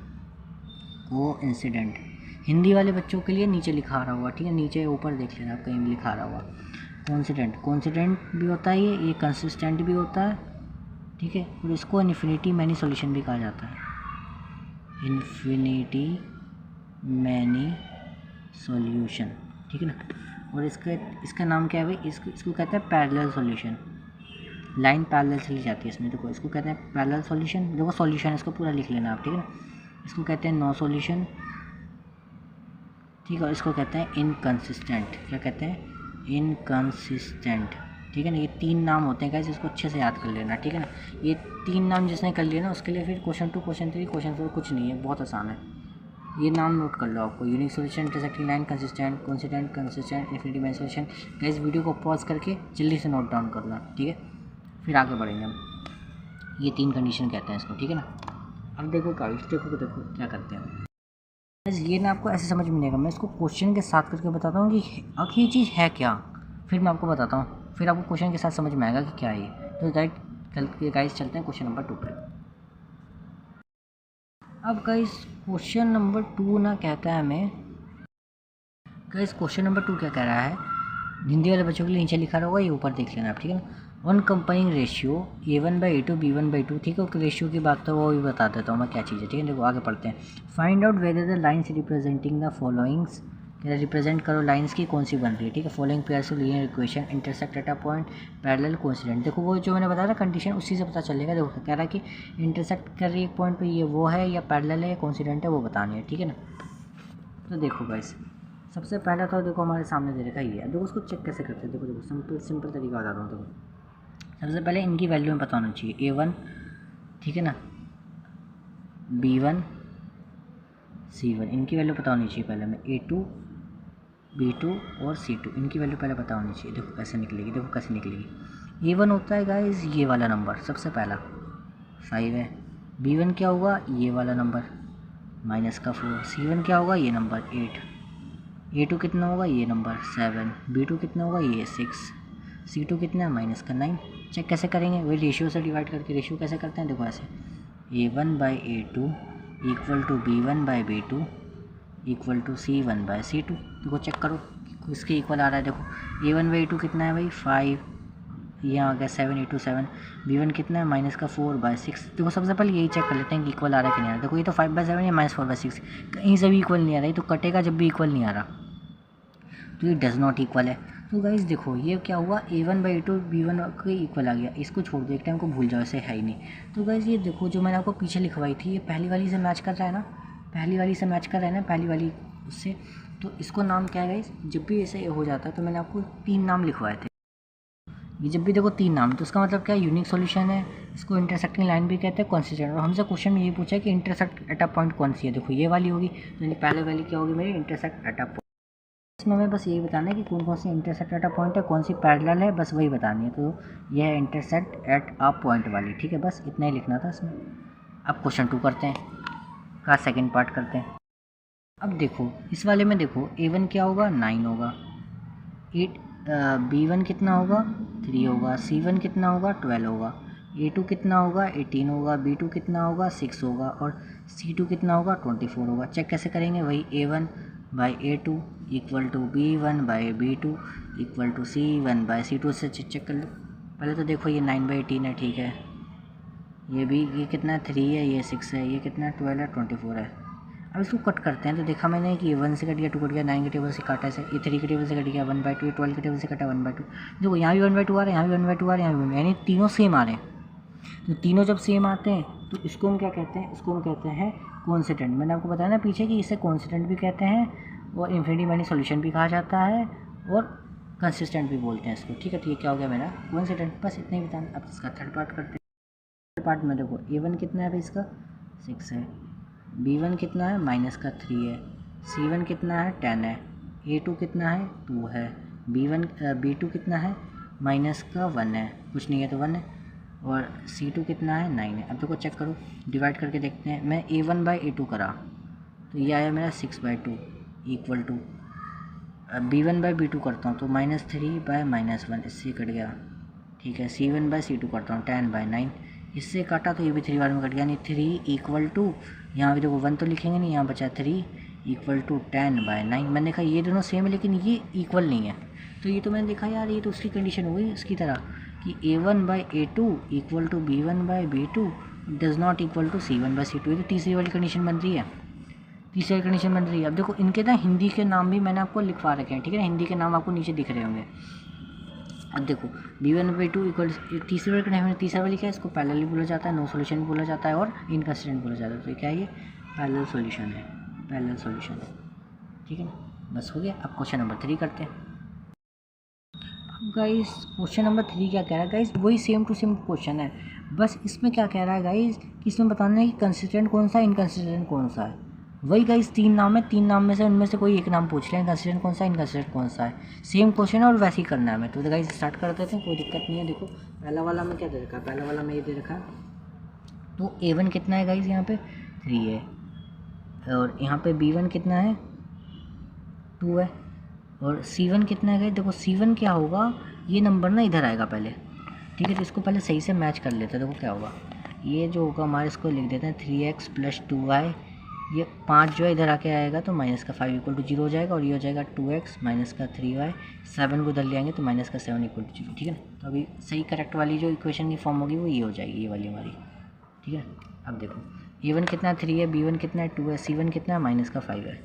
हिंदी वाले बच्चों के लिए नीचे लिखा रहा हुआ, ठीक है, नीचे ऊपर देख लेना आप, कहीं भी लिखा रहा हुआ कोइंसिडेंट भी होता है, ये कंसिस्टेंट भी होता है, ठीक है। और इसको इन्फिनिटी मैनी सॉल्यूशन भी कहा जाता है, इन्फिनिटी मैनी सॉल्यूशन, ठीक है ना। और इसका नाम क्या है भाई, इसको कहते हैं पैरेलल सॉल्यूशन। लाइन पैरेलल चली जाती है इसमें, देखो इसको कहते हैं पैरेलल सॉल्यूशन। देखो सॉल्यूशन इसको पूरा लिख लेना आप, ठीक है ना। इसको कहते हैं नो सॉल्यूशन, ठीक है। और इसको कहते हैं इनकंसिस्टेंट। क्या कहते हैं, इनकंसिस्टेंट, ठीक है ना। ये 3 नाम होते हैं गाइस, इसको अच्छे से याद कर लेना, ठीक है ना। ये 3 नाम जिसने कर लिया ना, उसके लिए फिर क्वेश्चन 2, क्वेश्चन 3, क्वेश्चन 4 कुछ नहीं है, बहुत आसान है। ये नाम नोट कर लो आपको, unique solution, intersecting line, consistent, consistent, infinity many solution. Guys video को पॉज करके जल्दी से नोट डाउन करना, ठीक है, फिर आगे बढ़ेंगे हम। ये 3 कंडीशन कहते हैं इसको, ठीक है ना। अब देखो गाइस, देखो क्या करते हैं। बस ये ना आपको ऐसे समझ में नहीं आएगा, मैं इसको क्वेश्चन के साथ करके बताता हूँ कि आखिर ये चीज़ है क्या, फिर मैं आपको बताता हूँ, फिर आपको क्वेश्चन के साथ समझ में आएगा कि क्या है ये। तो डायरेक्ट गाइस चलते हैं क्वेश्चन नंबर 2 पर। अब गाइस क्वेश्चन नंबर 2 ना कहता है हमें, गाइस क्वेश्चन नंबर 2 क्या कह रहा है, हिंदी वाले बच्चों के लिए नीचे लिखा होगा, ये ऊपर देख लेना आप, ठीक है ना। One comparing ratio A1/A2 B1/2, ठीक है। ओके, रेशियो की बात तो वो भी बता देता हूँ मैं क्या चीज़ है, ठीक है। देखो आगे पढ़ते हैं। Find out whether the lines representing the followings, represent करो लाइन्स की कौन सी बन रही है, ठीक है। Following pairs of linear equation, intersect at a point, parallel coincident. देखो वो जो मैंने बताया था कंडीशन, उसी से पता चलेगा। देखो कह रहा है कि इंटरसेक्ट कर रही है एक पॉइंट पे, ये वो है या पैरेलल है या कोइंसिडेंट है, वो बतानी है, ठीक है ना। तो देखो गाइस, सबसे पहला तो देखो हमारे सामने दे रखा ये है। देखो उसको चेक कैसे करते हैं, देखो सिंपल तरीका बताता हूँ। देखो सबसे पहले इनकी वैल्यू में पता होना चाहिए, A1, ठीक है ना, B1, C1, इनकी वैल्यू पता होनी चाहिए पहले में, A2, B2 और C2, इनकी वैल्यू पहले पता होनी चाहिए। देखो कैसे निकलेगी, देखो कैसे निकलेगी। A1 होता है गाइस ये वाला नंबर, सबसे पहला 5 है। B1 क्या होगा, ये वाला नंबर -4। C1 क्या होगा, ये नंबर 8। A2 कितना होगा, ये नंबर 7। B2 कितना होगा, ये 6। C2 कितना है, -9। चेक कैसे करेंगे, वही रेशियो से डिवाइड करके। रेशियो कैसे करते हैं, देखो ऐसे, A1/A2 equal to B1/B2 equal to C1/C2। देखो चेक करो इसके इक्वल आ रहा है। देखो A1/A2 कितना है भाई 5, यहाँ आ गया 7, A2 7, B1 कितना है -4/6। देखो सबसे पहले यही चेक कर लेते हैं कि इक्वल आ रहा है कि नहीं आ रहा। देखो ये तो 5/7 या -4/6, कहीं से भी इक्वल नहीं आ रहा, ये तो कटेगा जब भी इक्वल नहीं आ रहा, तो ये डज नॉट इक्वल है। तो गाइस देखो ये क्या हुआ, A1/A2 B1 के इक्वल आ गया, इसको छोड़ दो, एक टाइम को भूल जाओ, ऐसे है ही नहीं। तो गाइस ये देखो जो मैंने आपको पीछे लिखवाई थी, ये पहली वाली से मैच कर रहा है ना, पहली वाली से मैच कर रहा है ना, पहली वाली उससे। तो इसको नाम क्या है गाइस, जब भी ऐसे हो जाता है तो मैंने आपको 3 नाम लिखवाए थे, ये जब भी देखो 3 नाम, तो उसका मतलब क्या है, यूनिक सॉल्यूशन है, इसको इंटरसेक्टिंग लाइन भी कहते हैं, कंसिस्टेंट। और हमसे क्वेश्चन में ये पूछा है कि इंटरसेक्ट एट अ पॉइंट कौन सी है। देखो ये वाली होगी, यानी पहले वाली क्या होगी मेरी, इंटरसेक्ट एट अ पॉइंट। इसमें हमें बस यही बताना है कि कौन कौन सी इंटरसेक्ट एट अ पॉइंट है, कौन सी पैरेलल है, बस वही बतानी है। तो यह है इंटरसेक्ट एट अ पॉइंट वाली, ठीक है, बस इतना ही लिखना था इसमें। अब क्वेश्चन 2 करते हैं, का सेकेंड पार्ट करते हैं। अब देखो इस वाले में देखो A1 क्या होगा 9 होगा, B1 कितना होगा 3 होगा, C1 कितना होगा 12 होगा, A2 कितना होगा 18 होगा, B2 कितना होगा 6 होगा, और C2 कितना होगा 24 होगा। चेक कैसे करेंगे, वही A1/A2 equal to B1/B2 equal to C1/C2 से चेक कर लो। पहले तो देखो ये 9/18 है, ठीक है, ये कितना है 3 है, ये 6 है, ये कितना है 12 है, 24 है। अब इसको कट करते हैं, तो देखा मैंने कि 1 से कट गया, 2 कट गया, 9 के टेबल से काटा है, ये 3 के टेबल से कट गया 1/2, ये 12 के टेबल से कटा 1/2। देखो यहाँ भी 1/2 आ रहा है, यहाँ भी 1/2 आ रहा है, यहाँ भी यानी तीनों सेम आ रहे हैं। तो तीनों जब सेम आते हैं तो इसको हम क्या कहते हैं, इसको हम कहते हैं कॉन्स्टेंट। मैंने आपको बताया ना पीछे कि इसे कॉन्स्टेंट भी कहते हैं, और इन्फिनिटी मैनी सॉल्यूशन भी कहा जाता है, और कंसिस्टेंट भी बोलते हैं इसको, ठीक है। तो ये क्या हो गया मेरा कॉन्स्टेंट, बस इतना ही बताना। अब इसका थर्ड पार्ट करते हैं। थर्ड पार्ट में देखो A1 कितना है भाई, इसका 6 है, B1 कितना है -3 है, C1 कितना है 10 है, A2 कितना है 2 है, B2 कितना है -1 है, कुछ नहीं है तो 1 है, और C2 कितना है 9 है। अब देखो चेक करो, डिवाइड करके देखते हैं। मैं A1/A2 करा तो ये आया मेरा 6/2 इक्वल टू, B1/B2 करता हूँ तो -3/-1, इससे कट गया, ठीक है। C1/C2 करता हूँ 10/9, इससे काटा तो ये भी 3 बार में कट गया, यानी 3 इक्वल टू, यहाँ भी देखो 1 तो लिखेंगे नहीं, यहाँ बचा 3 इक्वल टू 10/9। मैंने देखा ये दोनों सेम है लेकिन ये इक्वल नहीं है, तो ये तो मैंने देखा यार ये तो उसकी कंडीशन हो गई उसकी तरह कि A1/A2 equal to B1/B2 does not equal to C1/C2। ये तो तीसरी वाली कंडीशन बन रही है, तीसरी वाली कंडीशन बन रही है। अब देखो इनके ना हिंदी के नाम भी मैंने आपको लिखवा रखे हैं, ठीक है ना, हिंदी के नाम आपको नीचे दिख रहे होंगे। अब देखो B1/2 इक्वल, तीसरी वाली कंडीशन, तीसरा वाली क्या है, इसको पैरेलल बोला जाता है, नो सॉल्यूशन बोला जाता है, और इनकंसिस्टेंट बोला जाता है। तो क्या है, ये पैरेलल सॉल्यूशन है, पैरेलल सॉल्यूशन है, ठीक है ना। बस हो गया। अब क्वेश्चन नंबर 3 करते हैं। अब गाइस क्वेश्चन नंबर 3 क्या कह रहा है गाइस, वही सेम टू सेम क्वेश्चन है, बस इसमें क्या कह रहा है गाइस कि इसमें बताना है कि कंसिस्टेंट कौन सा है, इनकंसिस्टेंट कौन सा है। वही गाइस 3 नाम है, 3 नाम में से उनमें से कोई एक नाम पूछ लें, कंसिस्टेंट कौन सा है, इनकंसिस्टेंट कौन सा है। सेम क्वेश्चन है और वैसे ही करना है हमें। तो गाइस स्टार्ट कर देते हैं, कोई दिक्कत नहीं है। देखो पहला वाला में क्या दे रखा है, पहला वाला में ये दे रखा है, तो A1 कितना है गाइस, यहाँ पे 3 है, और यहाँ पे B1 कितना है 2 है, और C1 कितना है गाइस। देखो C1 क्या होगा, ये नंबर ना इधर आएगा पहले, ठीक है, तो इसको पहले सही से मैच कर लेते हैं। देखो क्या होगा, ये जो होगा हमारे, इसको लिख देते हैं 3x + 2y, ये 5 जो है इधर आके आएगा तो -5 इक्वल टू 0 हो जाएगा, और ये हो जाएगा 2x -3y, 7 को इधर ले आएंगे तो -7 इक्वल टू 0, ठीक है ना। तो अभी सही करेक्ट वाली जो इक्वेशन की फॉर्म होगी वो ये हो जाएगी, ये वाली हमारी, ठीक है। अब देखो A1 कितना 3 है, B1 कितना है 2 है, C1 कितना है -5 है।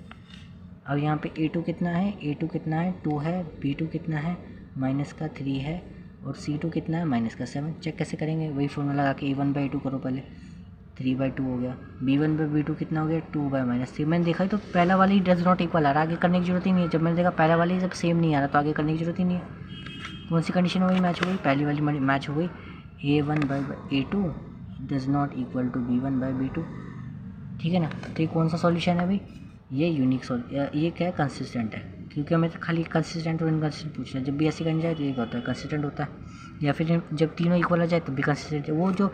अब यहाँ पे A2 कितना है, A2 कितना है 2 है, B2 कितना है -3 है, और C2 कितना है -7। चेक कैसे करेंगे, वही फॉर्मूला लगा के A1/A2 करो पहले, 3/2 हो गया, B1/B2 कितना हो गया 2/3। मैंने देखा तो पहला वाली डज नॉट इक्वल आ रहा है, आगे करने की जरूरत ही नहीं है। जब मैंने देखा पहला वाली जब सेम नहीं आ रहा तो आगे करने की जरूरत ही नहीं है। कौन सी कंडीशन हो गई, मैच हो गई, पहली वाली मैच हो गई, A1/A2 does not equal to B1/B2, ठीक है ना। तो ये कौन सा सॉल्यूशन है भाई, ये यूनिक ये क्या है, कंसिस्टेंट है, क्योंकि हमें तो खाली कंसिस्टेंट और इनकंसिस्टेंट पूछना है। जब भी ऐसे करनी जाए तो ये होता है कंसिस्टेंट होता है, या फिर जब तीनों इक्वल आ जाए तो भी कंसिस्टेंट है। वो जो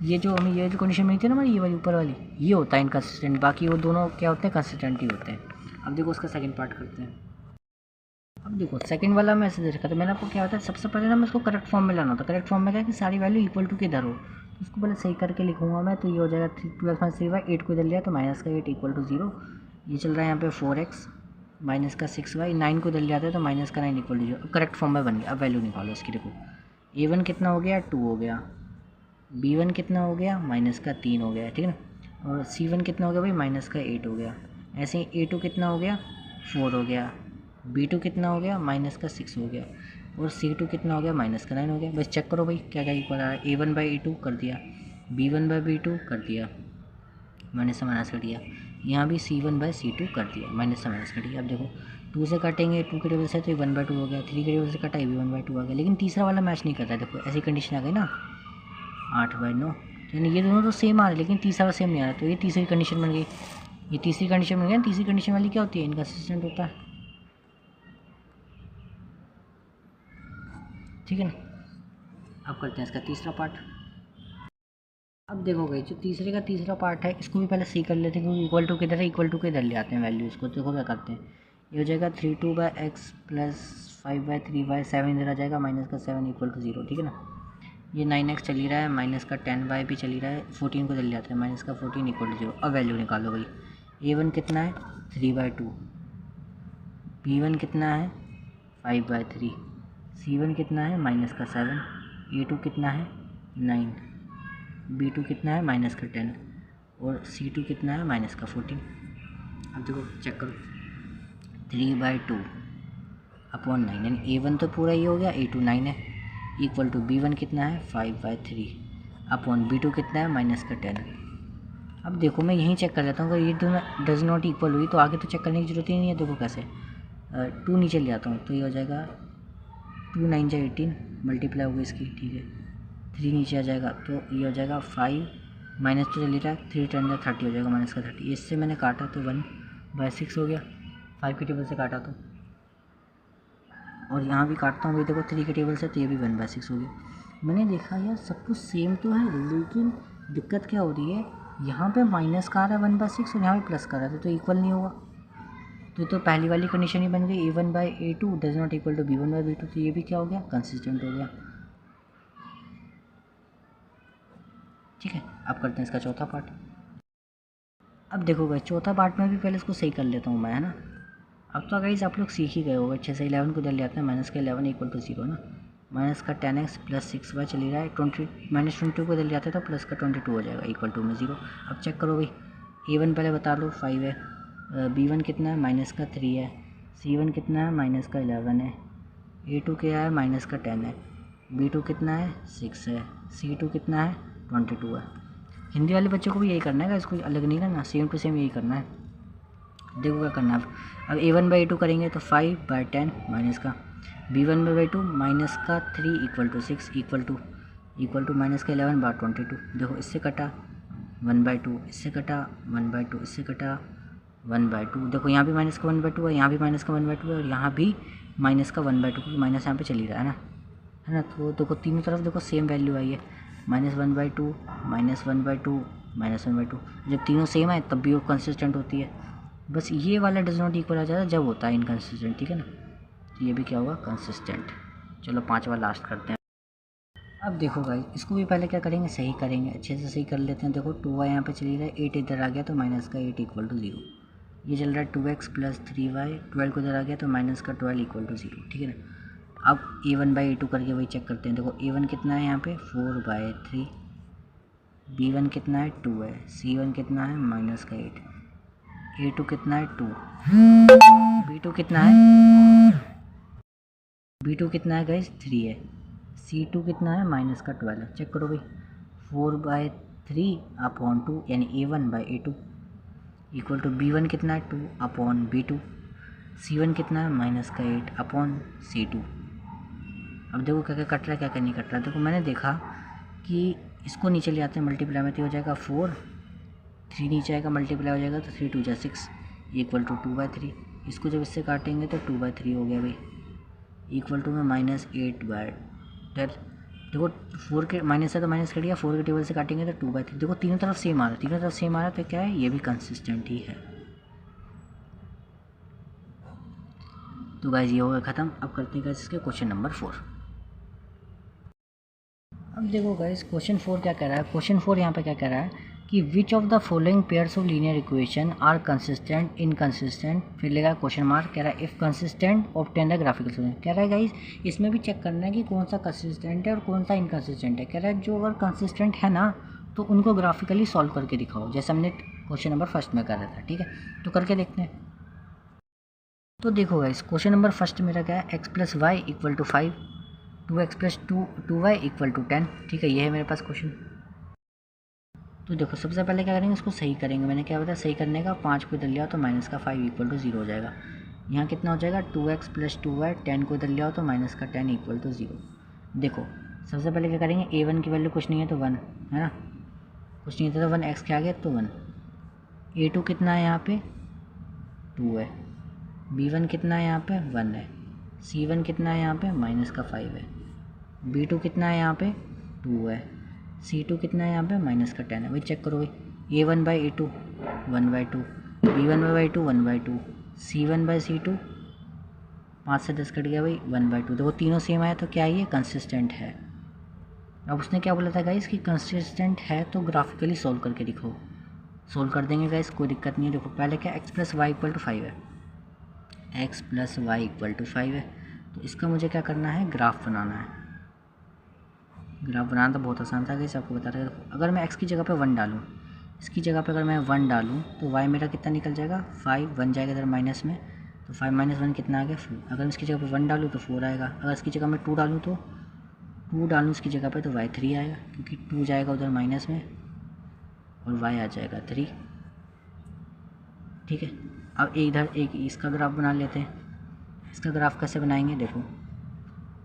ये जो हमें ये जो कंडीशन मिली थी ना हमारी, ये वाली ऊपर वाली, ये होता है इनकंसिस्टेंट, बाकी वो दोनों क्या होते हैं, कंसिस्टेंट ही होते हैं। अब देखो उसका सेकंड पार्ट करते हैं। अब देखो सेकंड वाला मैं ऐसे देखा तो मैंने आपको क्या होता है, सबसे पहले ना मैं इसको करेक्ट फॉर्म में लाना होता है। करेक्ट फॉर्म में क्या है कि सारी वैल्यू इक्वल टू के इधर हो, इसको पहले सही करके लिखूंगा मैं, तो ये हो जाएगा 12 माइनस 3y, 8 को इधर लिया तो माइनस का 8 इक्वल टू 0। ये चल रहा है यहाँ पे 4x माइनस का 6y, 9 को इधर ले जाते हैं तो माइनस का 9 इक्वल टू 0। करेक्ट फॉर्म में बन गया। अब वैल्यू निकालो इसकी। देखो a1 कितना हो गया, 2 हो गया, b1 कितना हो गया, माइनस का 3 हो गया, ठीक है ना। और c1 कितना हो गया भाई, माइनस का 8 हो गया। ऐसे ही a2 कितना हो गया, 4 हो गया, b2 कितना हो गया, माइनस का 6 हो गया, और c2 कितना हो गया, माइनस का 9 हो गया। बस चेक करो भाई क्या क्या इक्वल आ रहा है। a1/a2 कर दिया, b1/b2 कर दिया, माइनस से माइनस कर दिया। यहाँ भी c1/c2 कर दिया, माइनस से माइनस कर दिया। अब देखो 2 से काटेंगे 2 के टेबल से तो 1/2 हो गया, 3 के टेबल से काटा ये भी 1/2 आ गया, लेकिन तीसरा वाला मैच नहीं करता है। देखो ऐसी कंडीशन आ गई ना, 8/9, यानी ये दोनों तो सेम आ रहे लेकिन तीसरा सेम नहीं आ रहा, तो ये तीसरी कंडीशन बन गई। ये तीसरी कंडीशन बन गई। तीसरी कंडीशन वाली क्या होती है, इनकंसिस्टेंट होता है, ठीक है ना। अब करते हैं इसका तीसरा पार्ट। अब देखो गई जो तीसरे का तीसरा पार्ट है, इसको भी पहले सी कर लेते हैं, क्योंकि इक्वल टू किधर है, इक्वल टू के इधर ले आते हैं वैल्यू इसको। देखो क्या करते हैं, ये हो जाएगा 32/x प्लस 5/3y, 7 इधर आ जाएगा, माइनस का 7 इक्वल टू 0, ठीक है ना। ये 9x चल ही रहा है, माइनस का 10y भी चल ही रहा है, 14 को इधर ले आते हैं, माइनस का 14 इक्वल टू 0। अब वैल्यू निकालो भाई। a1 कितना है, 3/2, b1 कितना है, 5/3, c1 कितना है, माइनस का 7, a2 कितना है, 9, b2 कितना है, माइनस का 10, और c2 कितना है, माइनस का 14। अब देखो चेक करो, 3/2 अपॉन 9, यानी a1 तो पूरा ये हो गया, a2 9 है, इक्वल टू b1 कितना है, 5/3 अपॉन b2 कितना है, माइनस का 10। अब देखो मैं यहीं चेक कर लेता हूँ, अगर ये दोनों डज नॉट इक्वल हुई तो आगे तो चेक करने की जरूरत ही नहीं है। देखो कैसे 2 नीचे ले आता हूँ तो ये हो जाएगा 2 9 जा 18 मल्टीप्लाई होगी इसकी, ठीक है। 3 नीचे आ जाएगा तो ये हो जाएगा 5, माइनस तो चल रहा है, 3 10 जा 30 हो जाएगा, माइनस का 30। इससे मैंने काटा तो 1/6 हो गया, 5 के टेबल से काटा तो, और यहाँ भी काटता हूँ भाई देखो 3 के टेबल से, तो ये भी 1/6 हो गया। मैंने देखा यार सब कुछ सेम तो है, लेकिन दिक्कत क्या हो रही है, यहाँ पे माइनस का आ रहा है 1/6 और यहाँ पे प्लस का रहा है, तो इक्वल नहीं होगा। तो पहली वाली कंडीशन ही बन गई, a1/a2 does not equal to b1/b2, तो ये भी क्या हो गया, कंसिस्टेंट हो गया, ठीक है। अब करते हैं इसका चौथा पार्ट। अब देखो भाई चौथा पार्ट में भी पहले इसको सही कर लेता हूँ मैं, है ना। अब तो गाइस आप लोग सीख ही गए होगा अच्छे से। 11 को इधर ले आते हैं, माइनस का 11 इक्वल टू 0 ना, माइनस का 10x प्लस 6y चली रहा है, 20 माइनस 22 को इधर ले आते हैं तो प्लस का 22 हो जाएगा, इक्वल टू में 0। अब चेक करो भाई, a1 पहले बता लो 5 है, b1 कितना है, माइनस का 3 है, c1 कितना है, माइनस का 11 है, a2 क्या है, माइनस का 10 है, b2 कितना है, 6 है, c2 कितना है, 22 है। हिंदी वाले बच्चों को भी यही करना है, इसको अलग नहीं करना, सेम टू सेम यही करना है। देखो क्या करना है अब a1/a2 करेंगे तो 5/10 माइनस का b1/2 माइनस का 3 equal to 6 equal to minus का 11/22। देखो इससे कटा 1/2, इससे कटा 1/2, इससे कटा 1/2। देखो यहाँ भी माइनस का 1/2 है, यहाँ भी माइनस का 1/2 है, और यहाँ भी माइनस का 1/2, क्योंकि माइनस यहाँ पे चल ही रहा है ना। तो देखो तीनों तरफ देखो सेम वैल्यू आई है, -1/2 -1/2 -1/2। जब तीनों सेम है तब भी वो कंसिस्टेंट होती है। बस ये वाला डज नॉट इक्वल आ जाता है जब होता है इनकंसिस्टेंट, ठीक है ना। तो ये भी क्या होगा, कंसिस्टेंट। चलो पांचवा लास्ट करते हैं। अब देखो गाइस इसको भी पहले क्या करेंगे, सही करेंगे, अच्छे से सही कर लेते हैं। देखो 2y यहाँ पे चली रहा है, 8 इधर आ गया तो माइनस का 8 इक्वल टू 0। ये चल रहा है 2x प्लस 3y, 12 को इधर आ गया तो माइनस का 12 इक्वल टू 0, ठीक है ना। अब a1/a2 करके वही चेक करते हैं। देखो a1 कितना है यहाँ पे 4/3, b1 कितना है 2 है, c1 कितना है माइनस का 8, a2 कितना है 2, b2 कितना है, b2 कितना है गाइस 3 है, c2 कितना है माइनस का 12 है। चेक करो भाई 4/3 अपॉन 2 यानी a1/a2 इक्वल टू b1 कितना है 2 अपॉन b2, c1 कितना है माइनस का 8 अपॉन c2। अब देखो क्या क्या कट रहा है, क्या क्या नहीं कट रहा है। देखो मैंने देखा कि इसको नीचे ले आते हैं मल्टीप्लाई में, तो हो जाएगा 4, 3 नीचे आएगा मल्टीप्लाई हो जाएगा तो 3 2 जा 6 इक्वल टू 2/3। इसको जब इससे काटेंगे तो 2/3 हो गया भाई, इक्वल टू में -8/10। देखो 4 के माइनस है तो माइनस कर दिया, 4 के टेबल से काटेंगे तो 2/3। देखो तीनों तरफ सेम आ रहा है, तीनों तरफ सेम आ रहा है तो क्या है, ये भी कंसिस्टेंट ही है। तो गाइस ये हो गया ख़त्म। अब करते हैं गाइस इसके क्वेश्चन नंबर 4। अब देखो गाइस क्वेश्चन 4 क्या कह रहा है। क्वेश्चन 4 यहाँ पे क्या कह रहा है कि which of the following pairs of linear equation are consistent inconsistent, फिर लेगा क्वेश्चन मार्क, कह रहा है if consistent obtain the graphical solution. कह रहा है गाइस इसमें भी चेक करना है कि कौन सा कंसिस्टेंट है और कौन सा इनकंसिस्टेंट है। कह रहा है जो अगर कंसिस्टेंट है ना तो उनको ग्राफिकली सॉल्व करके दिखाओ, जैसे हमने क्वेश्चन नंबर फर्स्ट में कर रहा था। ठीक है, तो करके देखते हैं। तो देखो गाइस क्वेश्चन नंबर फर्स्ट मेरा क्या है, x plus Y equal to 5, 2x plus 2y equal to 10। ठीक है, ये है मेरे पास क्वेश्चन। तो देखो सबसे पहले क्या करेंगे, इसको सही करेंगे। मैंने क्या बताया सही करने का, 5 को इधर लिया तो माइनस का 5 इक्वल टू 0 हो जाएगा। यहाँ कितना हो जाएगा 2x प्लस 2y, 10 को इधर लिया तो माइनस का 10 इक्वल टू 0। देखो सबसे पहले क्या करेंगे, a1 की वैल्यू कुछ नहीं है तो 1 है ना, कुछ नहीं था तो 1, x के आगे तो 1। a2 कितना है यहाँ पे 2 है, b1 कितना है यहाँ पे 1 है, c1 कितना है यहाँ पे माइनस का 5 है, b2 कितना है यहाँ पे 2 है, c2 कितना है यहाँ पे माइनस का 10 है। भाई चेक करो भाई, a1 by a2 1/2, b1 by 2 1/2, c1 by c2 5 से 10 कट गया भाई 1/2। देखो तीनों सेम आया तो क्या ये कंसिस्टेंट है। अब उसने क्या बोला था गाइस कि कंसिस्टेंट है तो ग्राफिकली सॉल्व करके दिखाओ। सॉल्व कर देंगे गाइस, कोई दिक्कत नहीं है। देखो पहले क्या x plus Y equal to 5 है, x plus Y equal to 5 है, तो इसका मुझे क्या करना है ग्राफ बनाना है। ग्राफ बनाना तो बहुत आसान था गाइस, आपको बता रहा है। अगर मैं x की जगह पे 1 डालूँ, इसकी जगह पे अगर मैं 1 डालूँ तो y मेरा कितना निकल जाएगा 5, 1 जाएगा इधर माइनस में, तो 5 माइनस 1 कितना आ गया 4। अगर इसकी जगह पे 1 डालूँ तो 4 आएगा, अगर इसकी जगह मैं 2 डालूँ तो 2 डालूँ इसकी जगह पे तो y 3 आएगा, क्योंकि 2 जाएगा उधर माइनस में और y आ जाएगा 3। ठीक है, अब इधर एक इसका ग्राफ बना लेते हैं। इसका ग्राफ कैसे बनाएंगे, देखो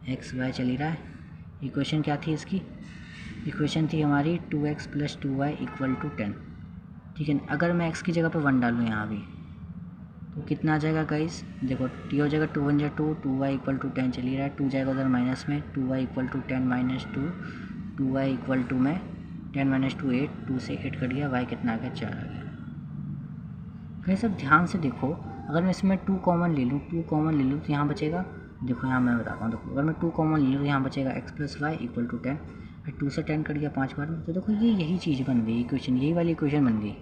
एक्स वाई चल ही रहा है। इक्वेशन क्या थी इसकी, इक्वेशन थी हमारी 2x plus 2y equal to 10। ठीक है, अगर मैं x की जगह पे 1 डालूँ यहाँ भी तो कितना आ जाएगा गाइस, देखो t हो जाएगा 2 1 जा 2, 2y इक्वल टू 10 चल ही रहा है, 2 जाएगा उधर माइनस में, 2y equal to 10 minus 2, 2y equal to में 10 माइनस 2 8, 2 से 8 कट गया, y कितना आ गया 4 आ गया। कहीं सब ध्यान से देखो, अगर मैं इसमें 2 कॉमन ले लूँ, 2 कॉमन ले लूँ तो यहाँ बचेगा, देखो यहाँ मैं बताता हूँ। देखो अगर मैं 2 कॉमन ले लूँ तो यहाँ बचेगा x plus Y equal to 10, फिर 2 से 10 कट गया 5 बार में, तो देखो ये यही चीज़ बन गई इक्वेशन, यही वाली इक्वेशन बन गई।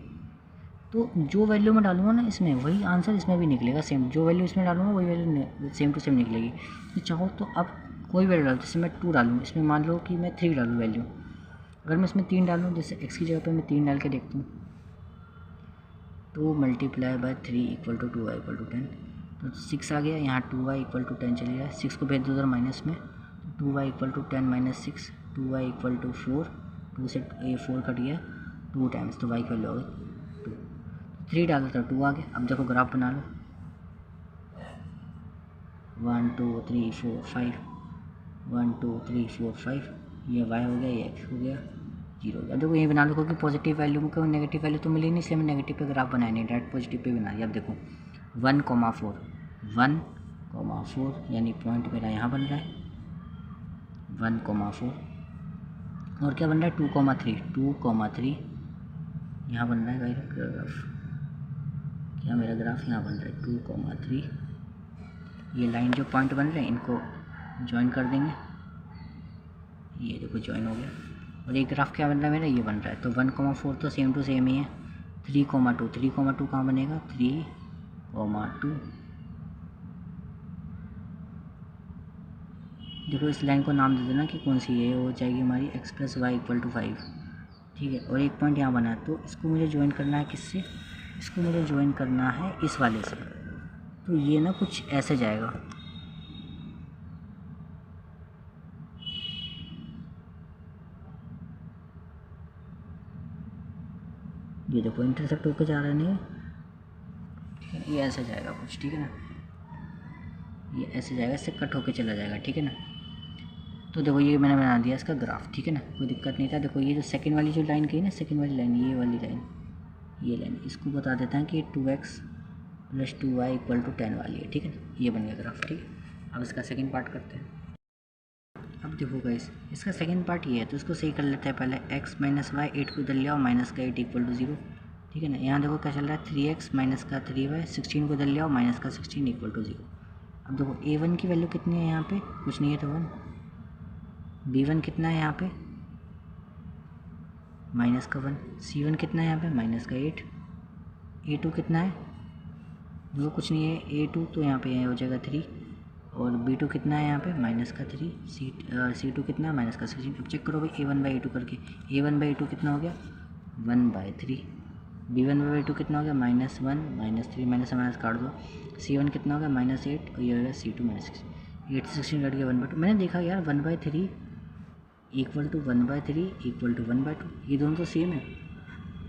तो जो वैल्यू मैं डालूंगा ना इसमें वही आंसर इसमें भी निकलेगा सेम, जो वैल्यू इसमें डालूंगा वही वैल्यू सेम टू सेम निकलेगी। तो चाहो तो अब कोई वैल्यू डालो, जैसे मैं 2 डालूँ, इसमें मान लो कि मैं 3 डालूँ वैल्यू, अगर मैं इसमें 3 डालूँ, जैसे x की जगह पर मैं 3 डाल के देखता हूँ, 2 multiply by 3 equal to 2y equal to 10, तो 6 आ गया। यहाँ 2y इक्वल टू 10 चलिए रहा है, 6 को भेज दो उधर माइनस में, 2y equal to 10 minus 6, 2y equal to 4, 2 से ये 4 कट गया 2 टाइम्स, तो y की वैल्यू हो गई 2, 3 डाला था 2 आ गया। अब देखो ग्राफ बना लो, 1 2 3 4 5, 1 2 3 4 5, ये y हो गया, ये x हो गया 0 हो गया। देखो ये बना लो क्योंकि पॉजिटिव वैल्यू को नेगेटिव वैल्यू तो मिली नहीं, इसलिए मैं नेगेटिव पे ग्राफ बनाया नहीं, डायरेक्ट पॉजिटिव पे बना दिया। अब देखो 1,4 1,4 यानी पॉइंट मेरा यहाँ बन रहा है 1,4, और क्या बन रहा है 2,3 2,3 यहाँ बन रहा है ग्राफ, क्या मेरा ग्राफ यहाँ बन रहा है 2,3। ये लाइन जो पॉइंट बन रहे हैं इनको ज्वाइन कर देंगे, ये देखो ज्वाइन हो गया। और एक ग्राफ क्या बन रहा है मेरा, ये बन रहा है, तो 1,4 तो सेम टू सेम ही है। 3,2 3,2 कहाँ बनेगा 3,2। देखो इस लाइन को नाम दे देना कि कौन सी है, हो जाएगी हमारी x plus Y equal to 5। ठीक है, और एक पॉइंट यहाँ बना है, तो इसको मुझे ज्वाइन करना है किससे, इसको मुझे ज्वाइन करना है इस वाले से, तो ये ना कुछ ऐसे जाएगा। ये देखो इंटरसेक्ट होकर जा रहा है नहीं, ठीक है, ये ऐसे जाएगा कुछ, ठीक है ना, ये ऐसे जाएगा, इससे कट होके चला जाएगा, ठीक है ना। तो देखो ये मैंने बना दिया इसका ग्राफ, ठीक है ना, कोई दिक्कत नहीं था। देखो ये जो सेकंड वाली जो लाइन कही ना, सेकंड वाली लाइन, ये वाली लाइन, ये लाइन इसको बता देता है कि 2x plus 2y equal to 10 वाली है, ठीक है ना, ये बन गया ग्राफ। ठीक है, अब इसका सेकेंड पार्ट करते हैं। अब देखो गाइस इसका सेकेंड पार्ट ये है, तो इसको सही कर लेते हैं पहले। x माइनस वाई 8 को इधर लिया और माइनस का 8 इक्वल टू 0, ठीक है ना। यहाँ देखो क्या चल रहा है 3x माइनस का 3y, 16 को इधर लिया और माइनस का 16 इक्वल टू 0। अब देखो a1 की वैल्यू कितनी है यहाँ पे, कुछ नहीं है तो 1, b1 कितना है यहाँ पे माइनस का 1, C1 कितना है यहाँ पे माइनस का 8, A2 कितना है वो कुछ नहीं है, A2 तो यहाँ पे हो जाएगा 3, और B2 कितना है यहाँ पे माइनस का 3, C2 कितना है माइनस का 16। अब चेक करो भाई A1/A2 करके, A1/A2 कितना हो गया 1/3, B1/A2 कितना हो गया -1 -3 माइनस काट दो, C1 कितना हो गया -8 और ये हो गया C2 -6, 8 से 16 कट गया 1/2। मैंने देखा यार 1/3 इक्वल टू 1/3 इक्वल टू 1/2, ये दोनों तो सेम है,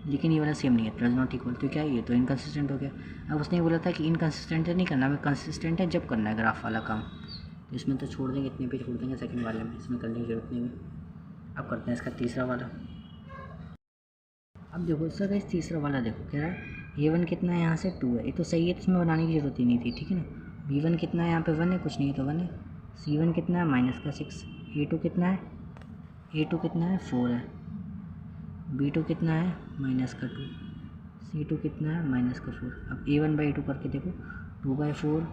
लेकिन ये वाला सेम नहीं है, डज नॉट इक्वल, तो क्या है ये तो इनकन्सिस्टेंट हो गया। अब उसने बोला था कि इनकन्सिस्टेंट नहीं करना, हमें कंसिस्टेंट है जब करना है ग्राफ वाला काम, तो इसमें तो छोड़ देंगे, इतने पे छोड़ देंगे सेकंड वाले में, इसमें करने की जरूरत नहीं है। अब करते हैं इसका तीसरा वाला। अब देखो सर इस तीसरा वाला देखो कह रहा है A1 कितना है यहाँ से 2 है, ये तो सही है, तो इसमें बनाने की ज़रूरत ही नहीं थी, ठीक है ना। B1 कितना है यहाँ पे 1 है, कुछ नहीं है तो 1 है, C1 कितना है माइनस का 6, A2 कितना है 4 है, B2 कितना है माइनस का 2, C2 कितना है माइनस का 4। अब A1/A2 करके देखो 2/4,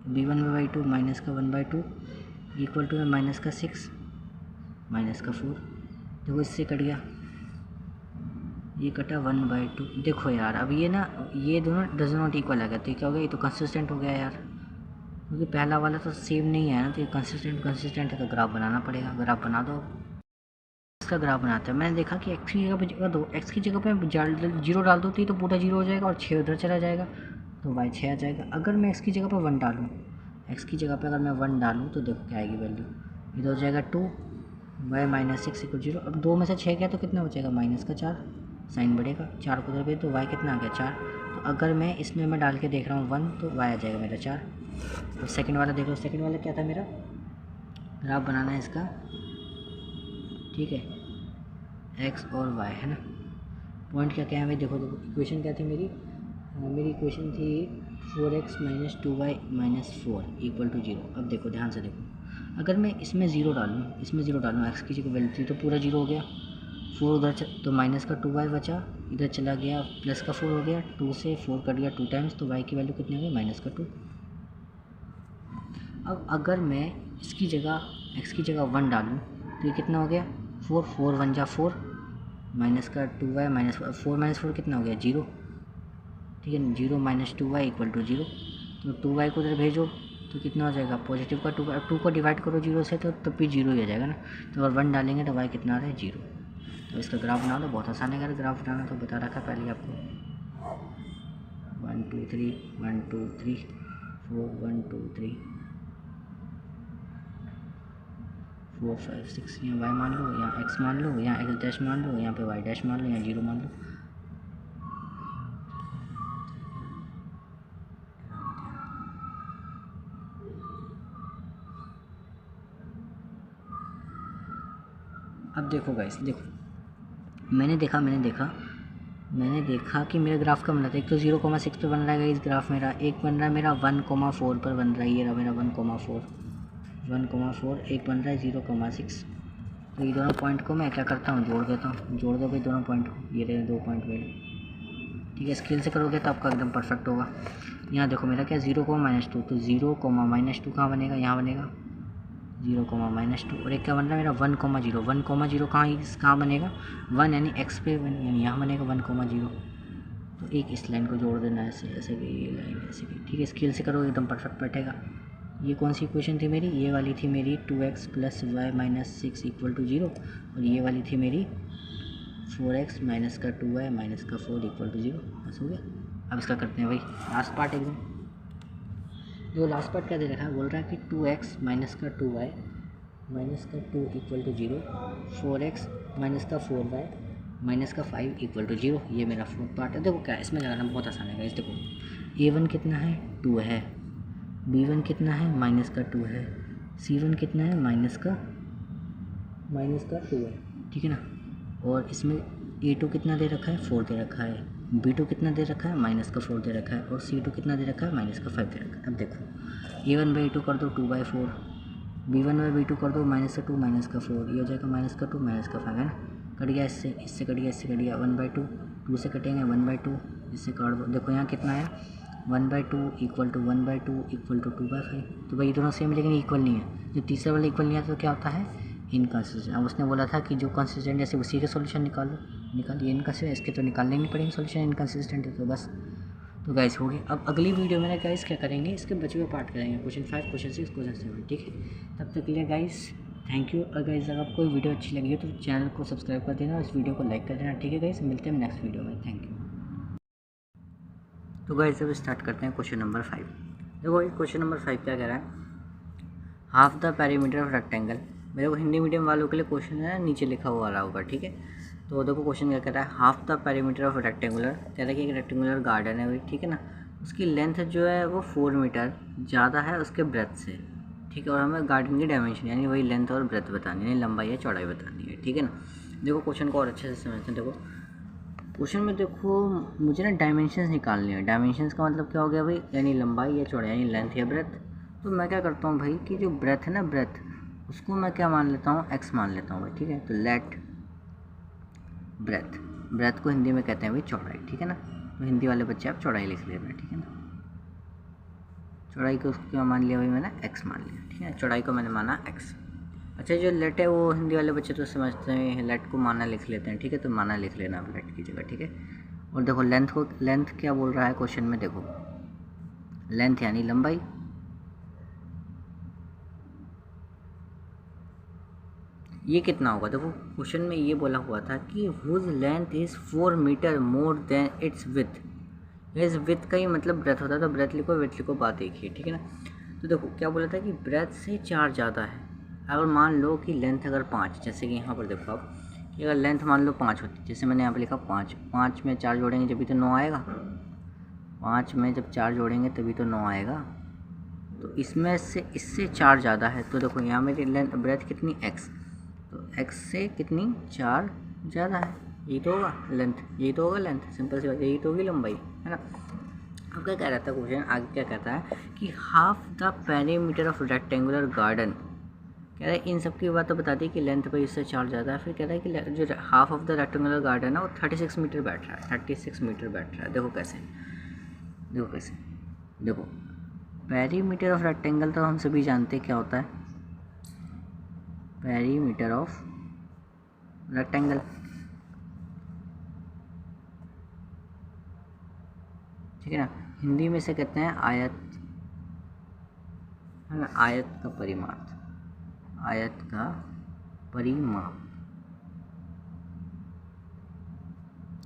B1/2 माइनस का 1/2 इक्वल टू है माइनस का 6 माइनस का 4, देखो इससे कट गया, ये कटा 1/2। देखो यार अब ये ना ये दोनों डज नॉट इक्वल आ गया, तो क्या हो गया, ये तो कंसिस्टेंट हो गया यार, क्योंकि पहला वाला तो सेम नहीं है ना, तो ये कंसिस्टेंट है, तो ग्राफ बनाना पड़ेगा, ग्राफ बना दो। इसका ग्राफ बनाते हैं, मैंने देखा कि एक्स की जगह पे दो, एक्स की जगह पे 0 डाल दो तो पूरा 0 हो जाएगा और 6 उधर चला जाएगा, तो y 6 आ जाएगा। अगर मैं एक्स की जगह पर 1 डालूँ, एक्स की जगह पे अगर मैं 1 डालूँ तो देखो क्या आएगी वैल्यू, इधर हो जाएगा 2, y -6 = 0। अब 2 में से 6 गया तो कितना बचेगा -4, साइन बढ़ेगा, 4 को उधर भेज तो y कितना आ गया 4। तो अगर मैं इसमें मैं डाल के देख रहा हूँ 1 तो y आ जाएगा मेरा 4। तो सेकंड वाला देख लो, सेकंड वाला क्या था मेरा, ग्राफ बनाना है इसका, ठीक है, x और y है ना। पॉइंट क्या क्या है भाई, देखो इक्वेशन क्या थी मेरी इक्वेशन थी 4x - 2y - 4 = 0। अब देखो ध्यान से देखो, अगर मैं इसमें 0 डालूँ, x की जगह वैल्यू थी तो पूरा 0 हो गया, 4 उधर तो माइनस का 2y बचा, इधर चला गया प्लस का 4 हो गया, 2 से 4 कट गया 2 टाइम्स, तो y की वैल्यू कितनी हो गई -2। अब अगर मैं इसकी जगह x की जगह 1 डालूँ तो ये कितना हो गया 4, 4 1 जा 4 माइनस का 2y -4 -4 कितना हो गया 0, ठीक है, 0 - 2y = 0। तो 2y को उधर भेजो तो कितना हो जाएगा पॉजिटिव का 2, 2 को डिवाइड करो 0 से तो तब भी 0 ही आ जाएगा ना। तो अगर 1 डालेंगे तो y कितना आ रहा है 0। तो इसका ग्राफ बना लो, बहुत आसान है, अगर ग्राफ बनाना तो बता रखा पहले आपको, 1 2 3 1 2 3 4 1 2 3 4 5 6, यहाँ y मान लो, यहाँ x मान लो, यहाँ x डैश मान लो, यहाँ पे y डैश मान लो, यहाँ 0 मान लो। अब देखो गाइस, देखो मैंने देखा कि मेरा ग्राफ का बन रहा था, एक तो 0,6 पे बन रहा है इस ग्राफ मेरा, एक बन रहा है मेरा 1,4 पर बन रहा है, ये रहा मेरा 1,4, एक बन रहा है 0,6। तो ये दोनों पॉइंट को मैं क्या करता हूँ जोड़ देता हूँ, जोड़ दो भाई दोनों पॉइंट को, ये रहे 2 पॉइंट मेरे, ठीक है। स्केल से करोगे तो आपका एकदम परफेक्ट होगा। यहाँ देखो मेरा क्या 0, -2, तो 0, -2 कहाँ बनेगा, यहाँ बनेगा 0, -2, और एक क्या बन रहा है मेरा 1,0, 1,0 कहाँ बनेगा 1 यानी x पे 1 यानी यहाँ बनेगा 1,0। तो एक इस लाइन को जोड़ देना ऐसे ऐसे ये लाइन ऐसे, ठीक है। स्केल से करोगे एकदम परफेक्ट बैठेगा। ये कौन सी इक्वेशन थी मेरी, ये वाली थी मेरी 2x + y - 6 = 0, और ये वाली थी मेरी 4x - 2y - 4 = 0। बस हो गया। अब इसका करते हैं भाई लास्ट पार्ट एकदम। जो लास्ट पार्ट क्या दे रखा है, बोल रहा है कि 2x - 2y - 2 = 0, 4x - 4y - 5 = 0। ये मेरा फोर्थ पार्ट है। देखो क्या इसमें लगाना बहुत आसान है गाइस। देखो a1 कितना है 2 है, b1 कितना है -2 है, c1 कितना है -2 है, ठीक है ना। और इसमें a2 कितना दे रखा है 4 दे रखा है, b2 कितना दे रखा है -4 दे रखा है, और c2 कितना दे रखा है -5 दे रखा है। अब देखो a1/a2 कर दो 2/4, b1/b2 कर दो -2 -4, ये हो जाएगा -2 -5 है ना। कट गया इससे कट गया 1/2, 2 से कटेंगे 1/2, इससे काट दो। देखो यहाँ कितना है 1/2 = 1/2 = 2/5। तो भाई ये दोनों सेम लेकिन इक्वल नहीं है। जब तीसरा वाला इक्वल नहीं आता तो क्या होता है इनकंसिस्टेंट। अब उसने बोला था कि जो कंसिस्टेंट जैसे उसी के सॉल्यूशन निकालो, निकालिए इनकंसिस्टेंट, इसके तो निकालने नहीं पड़ेंगे सॉल्यूशन, इनकंसिस्टेंट है तो बस। तो गाइस हो गया। अब अगली वीडियो में गाइस क्या करेंगे, इसके बचे हुए पार्ट करेंगे, क्वेश्चन 5, क्वेश्चन 6, क्वेश्चन 7, ठीक है। तब तक के लिए गाइस थैंक यू। और गाइस अगर आपको वीडियो अच्छी लगी हो तो चैनल को सब्सक्राइब कर देना और इस वीडियो को लाइक कर देना, ठीक है गाइस। मिलते हैं नेक्स्ट वीडियो में, थैंक यू। तो गाइस अब स्टार्ट करते हैं क्वेश्चन नंबर 5। देखो क्वेश्चन नंबर 5 क्या कह रहा है, half the perimeter of rectangle. मेरे को हिंदी मीडियम वालों के लिए क्वेश्चन है नीचे लिखा हुआ रहा होगा, ठीक है। तो देखो क्वेश्चन क्या कह रहा है, half the perimeter of rectangular, कह रहा है कि एक रेक्टेंगुलर गार्डन है भाई, ठीक है ना। उसकी लेंथ जो है वो 4 मीटर ज़्यादा है उसके ब्रेथ से, ठीक है। और हमें गार्डन की डायमेंशन यानी वही लेंथ और ब्रेथ बतानी है, यानी लंबाई या चौड़ाई बतानी है, ठीक है ना। देखो क्वेश्चन को और अच्छे से समझते हैं। देखो क्वेश्चन में देखो मुझे ना डायमेंशंस निकालनी है। डायमेंशंस का मतलब क्या हो गया भाई, यानी लंबाई या चौड़ाई, यानी लेंथ या ब्रेथ। तो मैं क्या करता हूँ भाई कि जो ब्रेथ है ना, ब्रेथ उसको मैं क्या मान लेता हूँ, एक्स मान लेता हूँ भाई, ठीक है। तो लेट ब्रेथ, ब्रेथ को हिंदी में कहते हैं भाई चौड़ाई, ठीक है ना। तो हिंदी वाले बच्चे आप चौड़ाई लिख लेना, ठीक है ना। चौड़ाई को उसको क्या मान लिया भाई मैंने, एक्स मान लिया, ठीक है। चौड़ाई को मैंने माना एक्स। अच्छा जो लेट है वो हिंदी वाले बच्चे तो समझते हैं, लेट को माना लिख लेते हैं, ठीक है। तो माना लिख लेना आप लेट की जगह, ठीक है। और देखो लेंथ को, लेंथ क्या बोल रहा है क्वेश्चन में, देखो लेंथ यानी लंबाई, ये कितना होगा। देखो क्वेश्चन में ये बोला हुआ था कि whose length is 4 metre more than its width. इस विथ का ही मतलब ब्रेथ होता है, तो ब्रेथ लिखो, विथ लिखो, बात एक ही है, ठीक है ना। तो देखो क्या बोला था कि ब्रेथ से 4 ज़्यादा है। अगर मान लो कि लेंथ अगर 5, जैसे कि यहाँ पर देखो आप कि अगर लेंथ मान लो 5 होती, जैसे मैंने यहाँ पर लिखा 5, 5 में 4 जोड़ेंगे जब भी तो 9 आएगा, 5 में जब 4 जोड़ेंगे तभी तो 9 आएगा। तो इसमें से इससे 4 ज़्यादा है, तो देखो यहाँ मेरी लेंथ ब्रेथ कितनी, एक्स, तो एक्स से कितनी 4 ज़्यादा है, यही तो होगा लेंथ, यही तो होगा लेंथ, सिंपल सी बात, यही तो होगी लंबाई, है ना। अब क्या कह रहा था क्वेश्चन आगे, क्या कहता है कि half the perimeter of rectangular garden, कह रहा है इन सब की बात तो बता दी कि लेंथ भाई इससे 4 ज़्यादा है। फिर कह रहा है कि जो half of the rectangular garden है वो 36 मीटर बैठ रहा है, 36 मीटर बैठ रहा है। देखो कैसे, देखो कैसे, देखो पेरीमीटर ऑफ रेक्टेंगल तो हम सभी जानते हैं क्या होता है, पेरीमीटर ऑफ रेक्टेंगल, ठीक है ना। हिंदी में से कहते हैं आयत, है ना, आयत का परिमाप, आयत का परिमाप।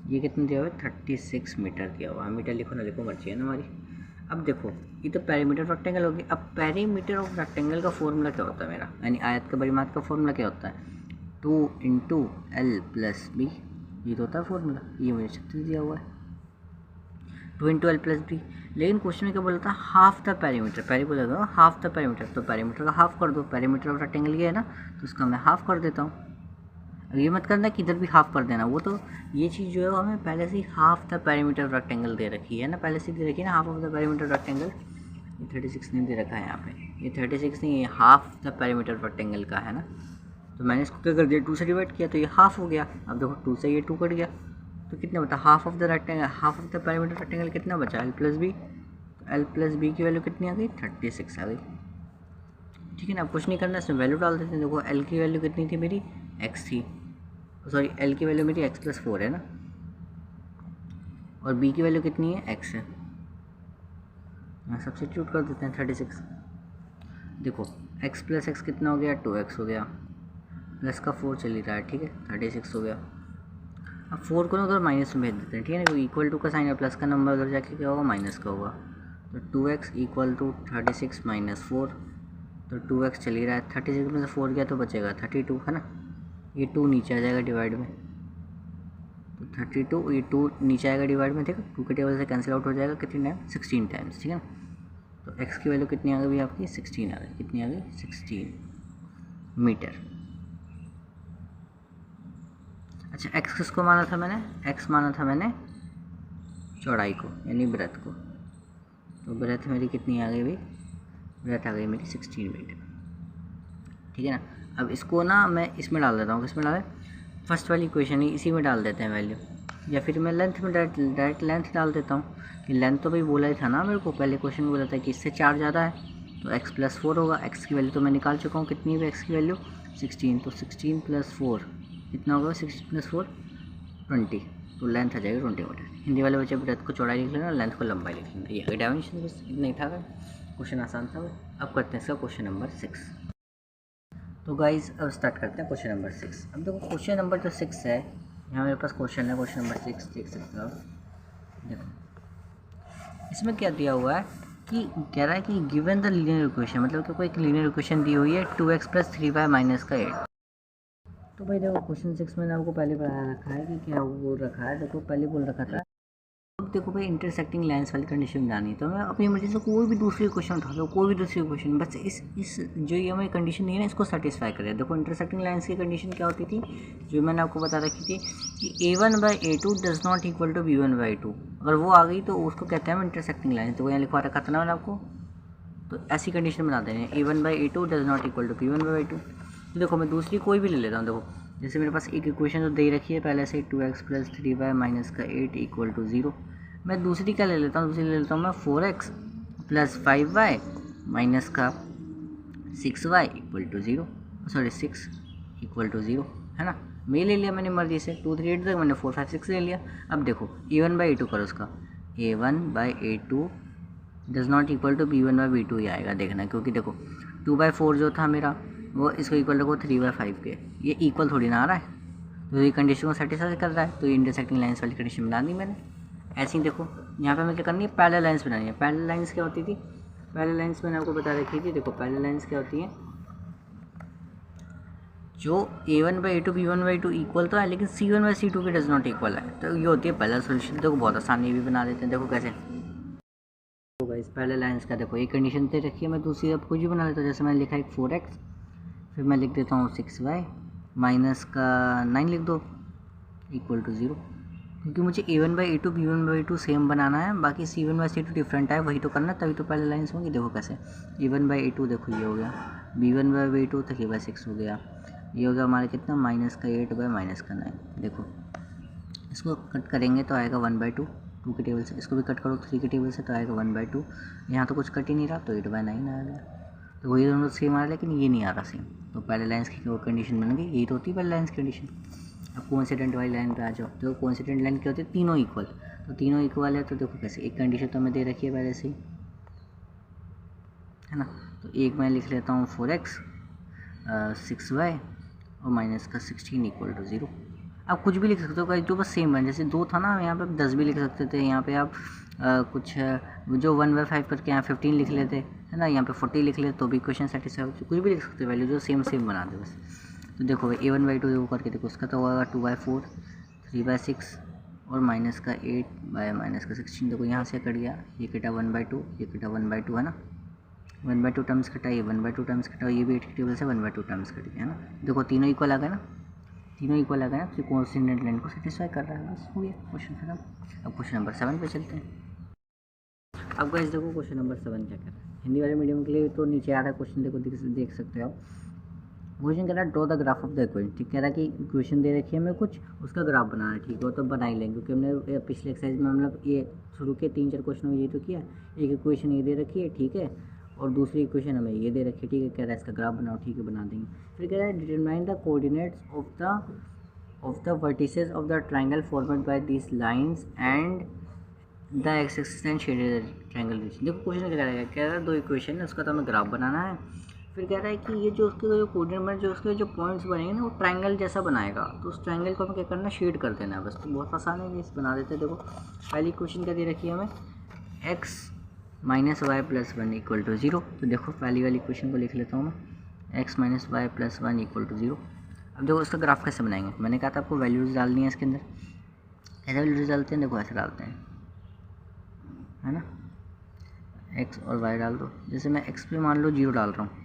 ये कितना दिया हुआ है, 36 मीटर दिया हुआ है। मीटर लिखो ना लिखो मर्जी है ना हमारी। अब देखो ये तो पेरीमीटर ऑफ रेक्टेंगल होगी। अब पेरीमीटर ऑफ रेक्टेंगल का फॉर्मूला क्या होता है मेरा, यानी आयत का परिमाप का फॉर्मूला क्या होता है, 2 × L + B, ये तो होता है फॉर्मूला। ये मुझे 36 दिया हुआ है, 2 × L + B। लेकिन क्वेश्चन में क्या बोला था, हाफ द पेरीमीटर, पहले बोला था हाफ द पेरीमीटर, तो पेरीमीटर का हाफ कर दो, पेरीमीटर ऑफ रेक्टेंगल ये है ना, तो उसका मैं हाफ कर देता हूँ। अब ये मत करना कि इधर भी हाफ कर देना, वो तो ये चीज़ जो है हमें पहले से ही half the perimeter of rectangle दे रखी है ना, पहले से दे रखी है ना, half of the perimeter rectangle. ये 36 नहीं दे रखा है यहाँ पे, ये 36 नहीं, ये हाफ द पेरीमीटर रेक्टेंगल का है ना। तो मैंने इसको क्या कर दिया, 2 से डिवाइड किया तो ये हाफ हो गया। अब देखो 2 से ये 2 कट गया, तो कितना बता, half of the rectangle, half of the perimeter rectangle कितना बचा, L + B। तो L + B की वैल्यू कितनी आ गई, 36 आ गई, ठीक है ना। अब कुछ नहीं करना, इसमें वैल्यू डाल देते हैं। देखो L की वैल्यू कितनी थी मेरी, x थी, सॉरी L की वैल्यू मेरी x + 4 है ना, और B की वैल्यू कितनी है, x है। यहाँ सब्स्टिट्यूट कर देते हैं 36। देखो x + x कितना हो गया, 2x हो गया, प्लस का 4 चल ही रहा है, ठीक है, 36 हो गया। अब 4 को ना उधर माइनस में भेज देते हैं, ठीक है ना, इक्वल टू का साइन है, प्लस का नंबर उधर जाके क्या होगा, माइनस का होगा। तो 2x = 36 - 4, तो 2x चल ही रहा है, 36 में से 4 गया तो बचेगा 32, है ना। ये 2 नीचे आ जाएगा डिवाइड में, तो 32, ये 2 नीचे आएगा डिवाइड में, देखो 2 के टेबल से कैंसिल आउट हो जाएगा, कितनी टाइम, 16 टाइम्स, ठीक है ना। तो x की वैल्यू कितनी आ गई आपकी, 16 आ गई, कितनी आ गई, 16 मीटर। अच्छा x किसको माना था मैंने, x माना था मैंने चौड़ाई को, यानी ब्रेथ को। तो ब्रेथ मेरी कितनी आ गई भाई, ब्रेथ आ गई मेरी 16 मीटर, ठीक है ना। अब इसको ना मैं इसमें डाल देता हूँ, किसमें डालें, फर्स्ट वाली इक्वेशन ही इसी में डाल देते हैं वैल्यू, या फिर मैं लेंथ में डायरेक्ट लेंथ डाल देता हूँ कि लेंथ तो भाई बोला ही था ना मेरे को, पहले क्वेश्चन में बोला था कि इससे 4 ज़्यादा है, तो x + 4 होगा। x की वैल्यू तो मैं निकाल चुका हूँ, कितनी है x की वैल्यू, 16, तो 16 + 4 कितना होगा, 16 + 4 20, तो लेंथ आ जाएगी 20 मीटर। हिंदी वाले बच्चे ब्रेथ को चौड़ाई लिख लेना, लेंथ को लंबाई लिख लेना। ये आगे डायमेंशन बस इतना ही था। क्वेश्चन आसान था। अब करते हैं इसका क्वेश्चन नंबर 6। तो गाइज अब स्टार्ट करते हैं क्वेश्चन नंबर 6। अब देखो क्वेश्चन नंबर जो 6 है, यहाँ मेरे पास क्वेश्चन है क्वेश्चन नंबर 6, देख सकते हो आप। देखो इसमें क्या दिया हुआ है कि कह रहा है कि गिवन द लीनियर इक्वेशन, मतलब कि कोई एक लीनियर इक्वेशन दी हुई है 2x + 3y माइनस का 8। तो भाई देखो क्वेश्चन 6 मैंने आपको पहले पढ़ा रखा है कि क्या बोल रखा है। देखो पहले बोल रखा था, अब देखो भाई इंटरसेक्टिंग लाइन्स वाली कंडीशन बनानी है। तो मैं अपनी मर्जी से कोई भी दूसरी क्वेश्चन उठा लो, कोई भी दूसरी क्वेश्चन, बस इस जो ये हमें कंडीशन दी है ना, इसको सेटिस्फाई करे। देखो इंटरसेक्टिंग लाइन्स की कंडीशन क्या होती थी, जो मैंने आपको बता रखी थी कि a1/a2 does not equal to b1/2। अगर वो आ गई तो उसको कहते हैं हम इंटरसेक्टिंग लाइन्स। तो यहाँ लिखवा रखा था ना मैंने आपको, तो ऐसी कंडीशन बना देंगे a1/a2 does not equal to b1/2। तो देखो मैं दूसरी कोई भी ले लेता हूँ। देखो जैसे मेरे पास एक इक्वेशन तो दे रखी है पहले से 2x + 3y माइनस का 8 इक्वल टू 0। मैं दूसरी क्या ले लेता हूँ, दूसरी ले लेता हूँ मैं 4x + 5y माइनस का 6y equal to 0, sorry 6 equal to 0, है ना। मैं ले लिया मैंने मर्जी से, 2 3 8 तक मैंने 4 5 6 ले लिया। अब देखो a1/a2 करो उसका, a1/a2 does not equal to b1/b2 ही आएगा देखना, क्योंकि देखो 2/4 जो था मेरा वो इसको इक्वल रखो 3/5 के, ये इक्वल थोड़ी ना आ रहा है। तो ये कंडीशन को सेटिस्फाई कर रहा है, तो ये इंटरसेक्टिंग लाइन्स वाली कंडीशन बना दी मैंने। ऐसे ही देखो यहाँ पे हमें क्या करनी है, पैरेलल लाइन्स बनानी है। पैरेलल लाइन्स क्या होती थी, पैरेलल लाइन्स मैंने आपको बता रखी थी। देखो पैरेलल लाइन्स क्या होती हैं, जो a1/a2 b1/2 इक्वल तो है, लेकिन c1/c2 के डज नॉट इक्वल है। तो ये होती है पैरेलल सॉल्यूशन। देखो बहुत आसान, ये भी बना देते हैं। देखो कैसे, तो गाइस पैरेलल लाइन्स का देखो एक कंडीशन दे रखी है, मैं दूसरी अब कुछ भी बना लेता हूँ। जैसे मैंने लिखा है 4x, फिर मैं लिख देता हूँ 6y माइनस का 9 लिख दो इक्वल टू 0, क्योंकि मुझे a1/a2 b1/2 सेम बनाना है, बाकी c1/c2 डिफरेंट है, वही तो करना है, तभी तो पैरेलल लाइन्स होंगी। देखो कैसे, a1/a2 देखो ये हो गया, b1/b2 3/6 हो गया, ये हो गया हमारा कितना माइनस का 8/माइनस का 9। देखो इसको कट करेंगे तो आएगा 1/2 2 के टेबल से, इसको भी कट करो 3 के टेबल से तो आएगा 1/2। यहाँ तो कुछ कट ही नहीं रहा, तो 8/9 आ गया। तो वही दोनों सेम आ रहा है, लेकिन ये नहीं आ रहा सेम। तो पैरेलल लाइन्स की वो कंडीशन बन गई, यही तो होती है पैरेलल लाइन्स की कंडीशन। अब कोइंसिडेंट वाली लाइन पे आ जाओ। तो कोइंसिडेंट लाइन क्या होती है, तीनों इक्वल। तो तीनों इक्वल है, तो देखो कैसे, एक कंडीशन तो हमें दे रखी है पहले से ही, है ना। तो एक मैं लिख लेता हूँ 4x 6y और माइनस का 16 इक्वल टू 0। आप कुछ भी लिख सकते हो जो बस सेम है। जैसे 2 था ना, यहाँ पे आप 10 भी लिख सकते थे, यहाँ पे आप कुछ जो 1/5 करके यहाँ 15 लिख लेते, है ना, यहाँ पे 40 लिख लेते, तो भी क्वेश्चन सेटिस्फाई, कुछ भी लिख सकते हो वैल्यू, जो सेम सेम बना दे बस। तो देखो भाई a1/2 वो करके देखो, उसका तो होगा 2/4 3/6 और माइनस का 8/माइनस का 16। देखो यहाँ से कट गया, ये कटा 1/2, ये कटा 1/2, है ना, 1/2 टर्म्स कटा, ये 1/2 टर्म्स कटा, ये भी 8 के टेबल से 1/2 टर्म्स कट गया, है ना। देखो तीनों इक्वल आ गए ना, तीनों इक्वल आ गए ना, तो कोइंसिडेंट लाइन को सेटिस्फाई कर रहा है, बस हो गया क्वेश्चन खत्म। अब क्वेश्चन नंबर 7 पे चलते हैं। अब गाइस देखो क्वेश्चन नंबर 7 क्या कर रहा है। हिंदी वाले मीडियम के लिए तो नीचे आ रहा है क्वेश्चन, देखो देख सकते हो आप। क्वेश्चन कह रहा है draw the graph of the equation, ठीक कह रहा है कि इक्वेशन दे रखी है हमें, कुछ उसका ग्राफ बनाना है, ठीक है, तो बना ही लेंगे, क्योंकि हमने पिछले एक्सरसाइज में मतलब ये शुरू के 3-4 क्वेश्चन में ये तो किया। एक इक्वेशन ये दे रखी है, ठीक है, और दूसरी इक्वेशन हमें ये दे रखी है, ठीक है, कह रहा है इसका ग्राफ बनाओ, ठीक है, बना देंगे। फिर कह रहा है determine the coordinates of the vertices of the triangle formed by this lines and the X axis and shaded triangle region. देखो क्वेश्चन क्या कह रहा है 2 इक्वेशन है, उसका तो हमें ग्राफ बनाना है। फिर कह रहा है कि ये जो उसके जो कोऑर्डिनेट जो उसके जो पॉइंट्स बनेंगे ना, वो ट्राइंगल जैसा बनाएगा, तो उस ट्राइंगल को हमें क्या करना है, शेड कर देना है बस। तो बहुत आसान है, इस बना देते हैं। देखो पहली क्वेश्चन क्या दे रखी है हमें, x - y + 1 इक्वल टू 0। तो देखो पहली वाली क्वेश्चन को लिख लेता हूँ मैं, x - y + 1 इक्वल टू 0। अब देखो इसका ग्राफ कैसे बनाएंगे, मैंने कहा था आपको वैल्यूज़ डालनी है इसके अंदर। ऐसे वैल्यूज़ डालते हैं, देखो ऐसे डालते हैं, है ना, x और y डाल दो। जैसे मैं x पे मान लो 0 डाल रहा हूँ,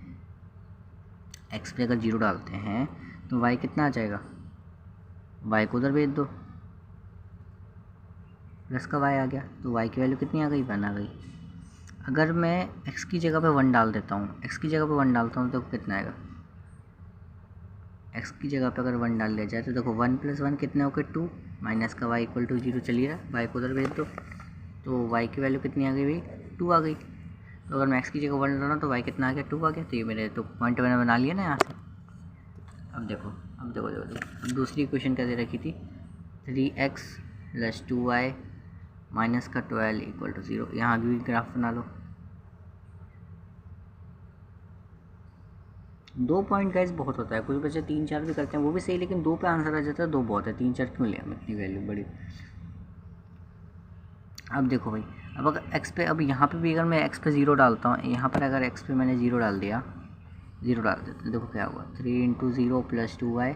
x पे अगर 0 डालते हैं तो y कितना आ जाएगा, y को उधर भेज दो, प्लस का y आ गया, तो y की वैल्यू कितनी आ गई, 1 आ गई। अगर मैं x की जगह पे 1 डाल देता हूँ, x की जगह पे 1 डालता हूँ तो कितना आएगा, x की जगह पे अगर 1 डाल दिया जाए तो देखो 1 + 1 कितने हो गए 2, माइनस का y इक्वल टू 0 चलिए रहा, y को उधर भेज दो, तो y की वैल्यू कितनी आ गई भाई, 2 आ गई। तो अगर मैं x की जगह 1 डाल रहा हूँ तो y कितना आ गया, 2 आ गया। तो ये मेरे तो पॉइंट मैंने बना लिया ना यहाँ से। अब देखो अब दूसरी क्वेश्चन क्या दे रखी थी, 3x प्लस 2y माइनस का 12 इक्वल टू 0। यहाँ भी ग्राफ बना लो। 2 पॉइंट गाइस बहुत होता है, कुछ बच्चे 3 4 भी करते हैं, वो भी सही, लेकिन 2 पे आंसर आ जाता है, 2 बहुत है, 3 4 क्यों लिया हम इतनी वैल्यू बड़ी। अब देखो भाई, अब अगर x पे, अब यहाँ पे भी अगर मैं x पे 0 डालता हूँ, यहाँ पर अगर x पे मैंने 0 डाल दिया, 0 डाल देते, देखो क्या हुआ, 3 इंटू 0 प्लस 2y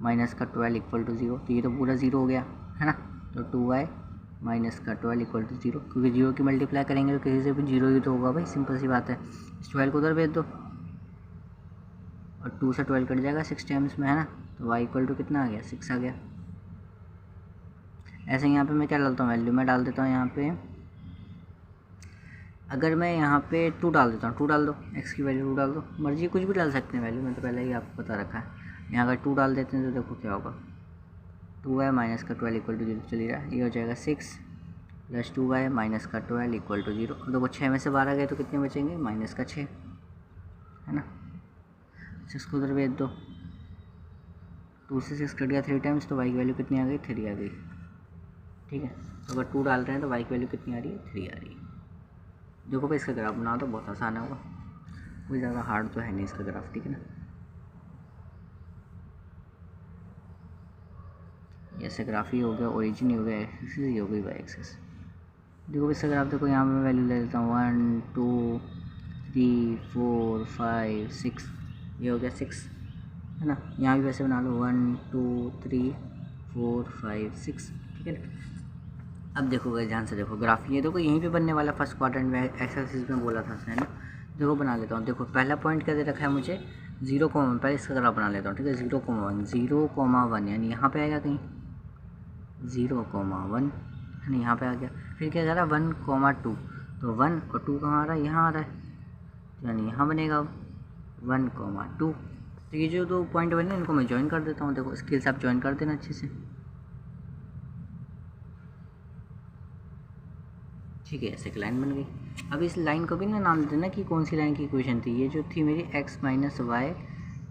माइनस का 12 इक्वल टू 0। तो ये तो पूरा 0 हो गया है ना। तो 2y माइनस का 12 इक्वल टू 0, क्योंकि 0 की मल्टीप्लाई करेंगे तो किसी से भी 0 ही तो होगा भाई, सिंपल सी बात है। इस 12 को उधर भेज दो और 2 से 12 कट जाएगा 6 टाइम्स में, है ना। तो y इक्वल टू कितना आ गया, 6 आ गया। ऐसे यहाँ पे मैं क्या डालता हूँ, वैल्यू मैं डाल देता हूँ यहाँ पे, अगर मैं यहाँ पे 2 डाल देता हूँ, 2 डाल दो, x की वैल्यू 2 डाल दो, मर्जी कुछ भी डाल सकते हैं वैल्यू, मैं तो पहले ही आपको बता रखा है। यहाँ अगर 2 डाल देते हैं तो देखो क्या होगा, 2y माइनस का 12 इक्वल टू 0 चली रहा है, ये हो जाएगा 6 प्लस 2y माइनस का 12 इक्वल टू 0। देखो 6 में से 12 गए तो कितने बचेंगे, माइनस का 6, है ना। 6 को उधर भेज दो, 2 से 6 कट गया 3 टाइम्स, तो y की वैल्यू कितनी आ गई, 3 आ गई, ठीक है। तो अगर 2 डाल रहे हैं तो y की वैल्यू कितनी आ रही है, 3 आ रही है। देखो भाई इसका ग्राफ बनाओ तो बहुत आसान होगा, कोई ज़्यादा हार्ड तो है नहीं इसका ग्राफ, ठीक है ना। ऐसे ग्राफ ही हो गया, ओरिजिन ही हो गया, एक्सिस ही हो गई, वाई एक्सिस। देखो इसका ग्राफ देखो, यहाँ मैं वैल्यू ले लेता हूँ 1 2 3 4 5 6, ये हो गया 6, है ना। यहाँ भी वैसे बना लो 1 2 3 4 5 6, ठीक है ना। अब देखो भाई ध्यान से देखो ग्राफ, ये देखो यहीं पे बनने वाला फर्स्ट क्वाड्रेंट में, एक्सरसाइज में बोला था है ना। देखो बना लेता हूँ, देखो पहला पॉइंट क्या दे रखा है मुझे, 0,1, पहले इसका ग्राफ बना लेता हूँ, ठीक है। 0,1 यानी यहाँ पे आएगा कहीं 0,1, है ना, यहाँ पे आ गया। फिर क्या कह रहा है 1,2, तो 1 और 2 कहाँ आ रहा है, यहाँ आ रहा है, यानी यहाँ बनेगा 1,2। तो ये जो 2 पॉइंट बने इनको मैं ज्वाइन कर देता हूँ, देखो स्किल्स आप ज्वाइन कर देना अच्छे से, ठीक है। ऐसे एक लाइन बन गई। अब इस लाइन को भी ना नाम देना कि कौन सी लाइन की इक्वेशन थी, ये जो थी मेरी x minus Y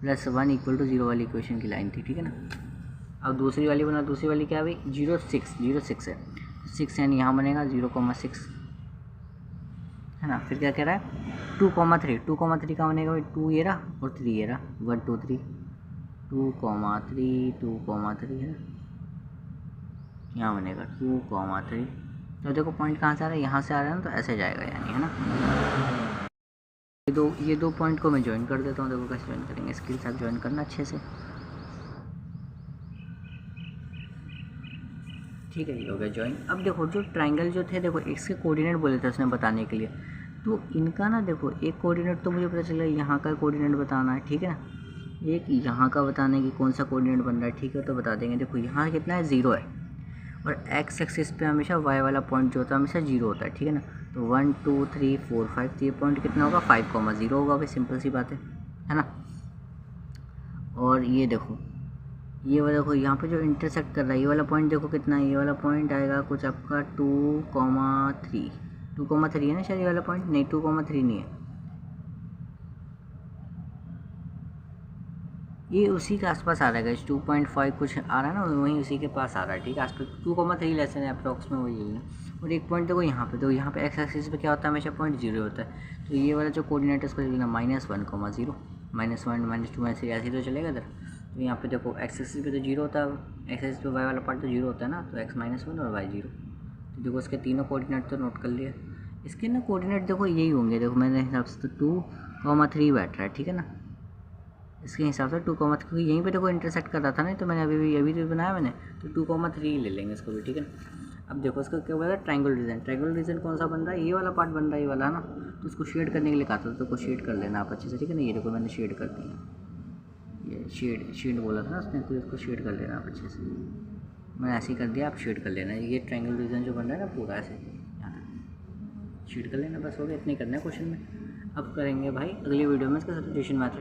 plus 1 equal to 0 वाली इक्वेशन की लाइन थी, ठीक है ना। अब दूसरी वाली बना, दूसरी वाली क्या भाई 0,6 है, 6 यानी यहाँ बनेगा 0,6, है ना। फिर क्या कह रहा है 2,3, 2,3 का बनेगा भाई 2 ये रहा और 3 ये रहा, 1 2 3, 2,3 2,3 है, यहाँ बनेगा 2,3। तो देखो पॉइंट कहाँ से आ रहा है, यहाँ से आ रहा है ना, तो ऐसे जाएगा यानी, है ना। ये दो पॉइंट को मैं ज्वाइन कर देता हूँ, देखो कैसे ज्वाइन करेंगे, स्किल्स आप ज्वाइन करना अच्छे से, ठीक है। ये हो गया ज्वाइन। अब देखो जो ट्राइंगल जो थे, देखो इसके कोऑर्डिनेट बोले थे उसने बताने के लिए, तो इनका ना देखो एक कोऑर्डिनेट तो मुझे पता चला यहाँ का कोऑर्डिनेट बताना है, ठीक है ना। एक यहाँ का बताना है कि कौन सा कोऑर्डिनेट बन रहा है, ठीक है, तो बता देंगे। देखो यहाँ कितना है 0 है, और एक्स एक्सिस पे हमेशा वाई वाला पॉइंट जो होता है हमेशा 0 होता है, ठीक है ना। तो 1 2 3 4 5, तो ये पॉइंट कितना होगा 5,0 होगा भाई, सिंपल सी बात है ना। और ये देखो, ये वाला देखो यहाँ पे जो इंटरसेक्ट कर रहा है ये वाला पॉइंट देखो कितना है, ये वाला पॉइंट आएगा कुछ आपका 2,3, 2,3 है ना शायद ये वाला पॉइंट, नहीं 2,3 नहीं है, ये उसी के आसपास आ रहा है, 2.5 कुछ आ रहा है ना, वहीं उसी के पास आ रहा है, ठीक है। आसपास 2,3 लेसन है अप्रॉक्स में, वही है। और एक पॉइंट देखो यहाँ पे, तो यहाँ पे एक्स एक्सिस पे क्या होता है हमेशा पॉइंट 0 होता है, तो ये वाला जो कोऑर्डिनेट है उसको लिखना -1,0, -1 -2 ऐसे ऐसे तो चलेगा इधर। तो यहाँ पे देखो एक्स एक्सिस पे तो 0 होता है, एक्स एक्सिस पे वाई वाला पार्ट तो 0 होता है ना, तो x -1 और y 0। तो देखो इसके तीनों कोऑर्डिनेट तो नोट कर लिए, इसके ना कोऑर्डिनेट देखो यही होंगे, देखो मेरे हिसाब से तो 2,3 बैठ रहा है, ठीक है ना। इसके हिसाब से 2, क्योंकि यहीं पे देखो इंटरसेक्ट कर रहा था नहीं, तो मैंने अभी तो बनाया मैंने, तो 2,3 ले लेंगे इसको भी, ठीक है ना। अब देखो इसका क्या बोला, ट्रायंगल रीजन, ट्रायंगल रीजन कौन सा बन रहा है, ये वाला पार्ट बन रहा है, ये वाला है ना। तो उसको शेड करने के लिए कहा था, तो शेड कर लेना आप अच्छे से, ठीक है ना। ये देखो मैंने शेड कर दिया, ये शेड बोला था ना उसने, तो इसको शेड कर लेना आप अच्छे से, मैंने ऐसे ही कर दिया, आप शेड कर लेना। ये ट्रायंगल रीजन जो बन रहा है ना पूरा ऐसे यहाँ तक शेड कर लेना, बस हो गया, इतने करना है क्वेश्चन में। अब करेंगे भाई अगली वीडियो में इसका सब्स्टिट्यूशन मेथड।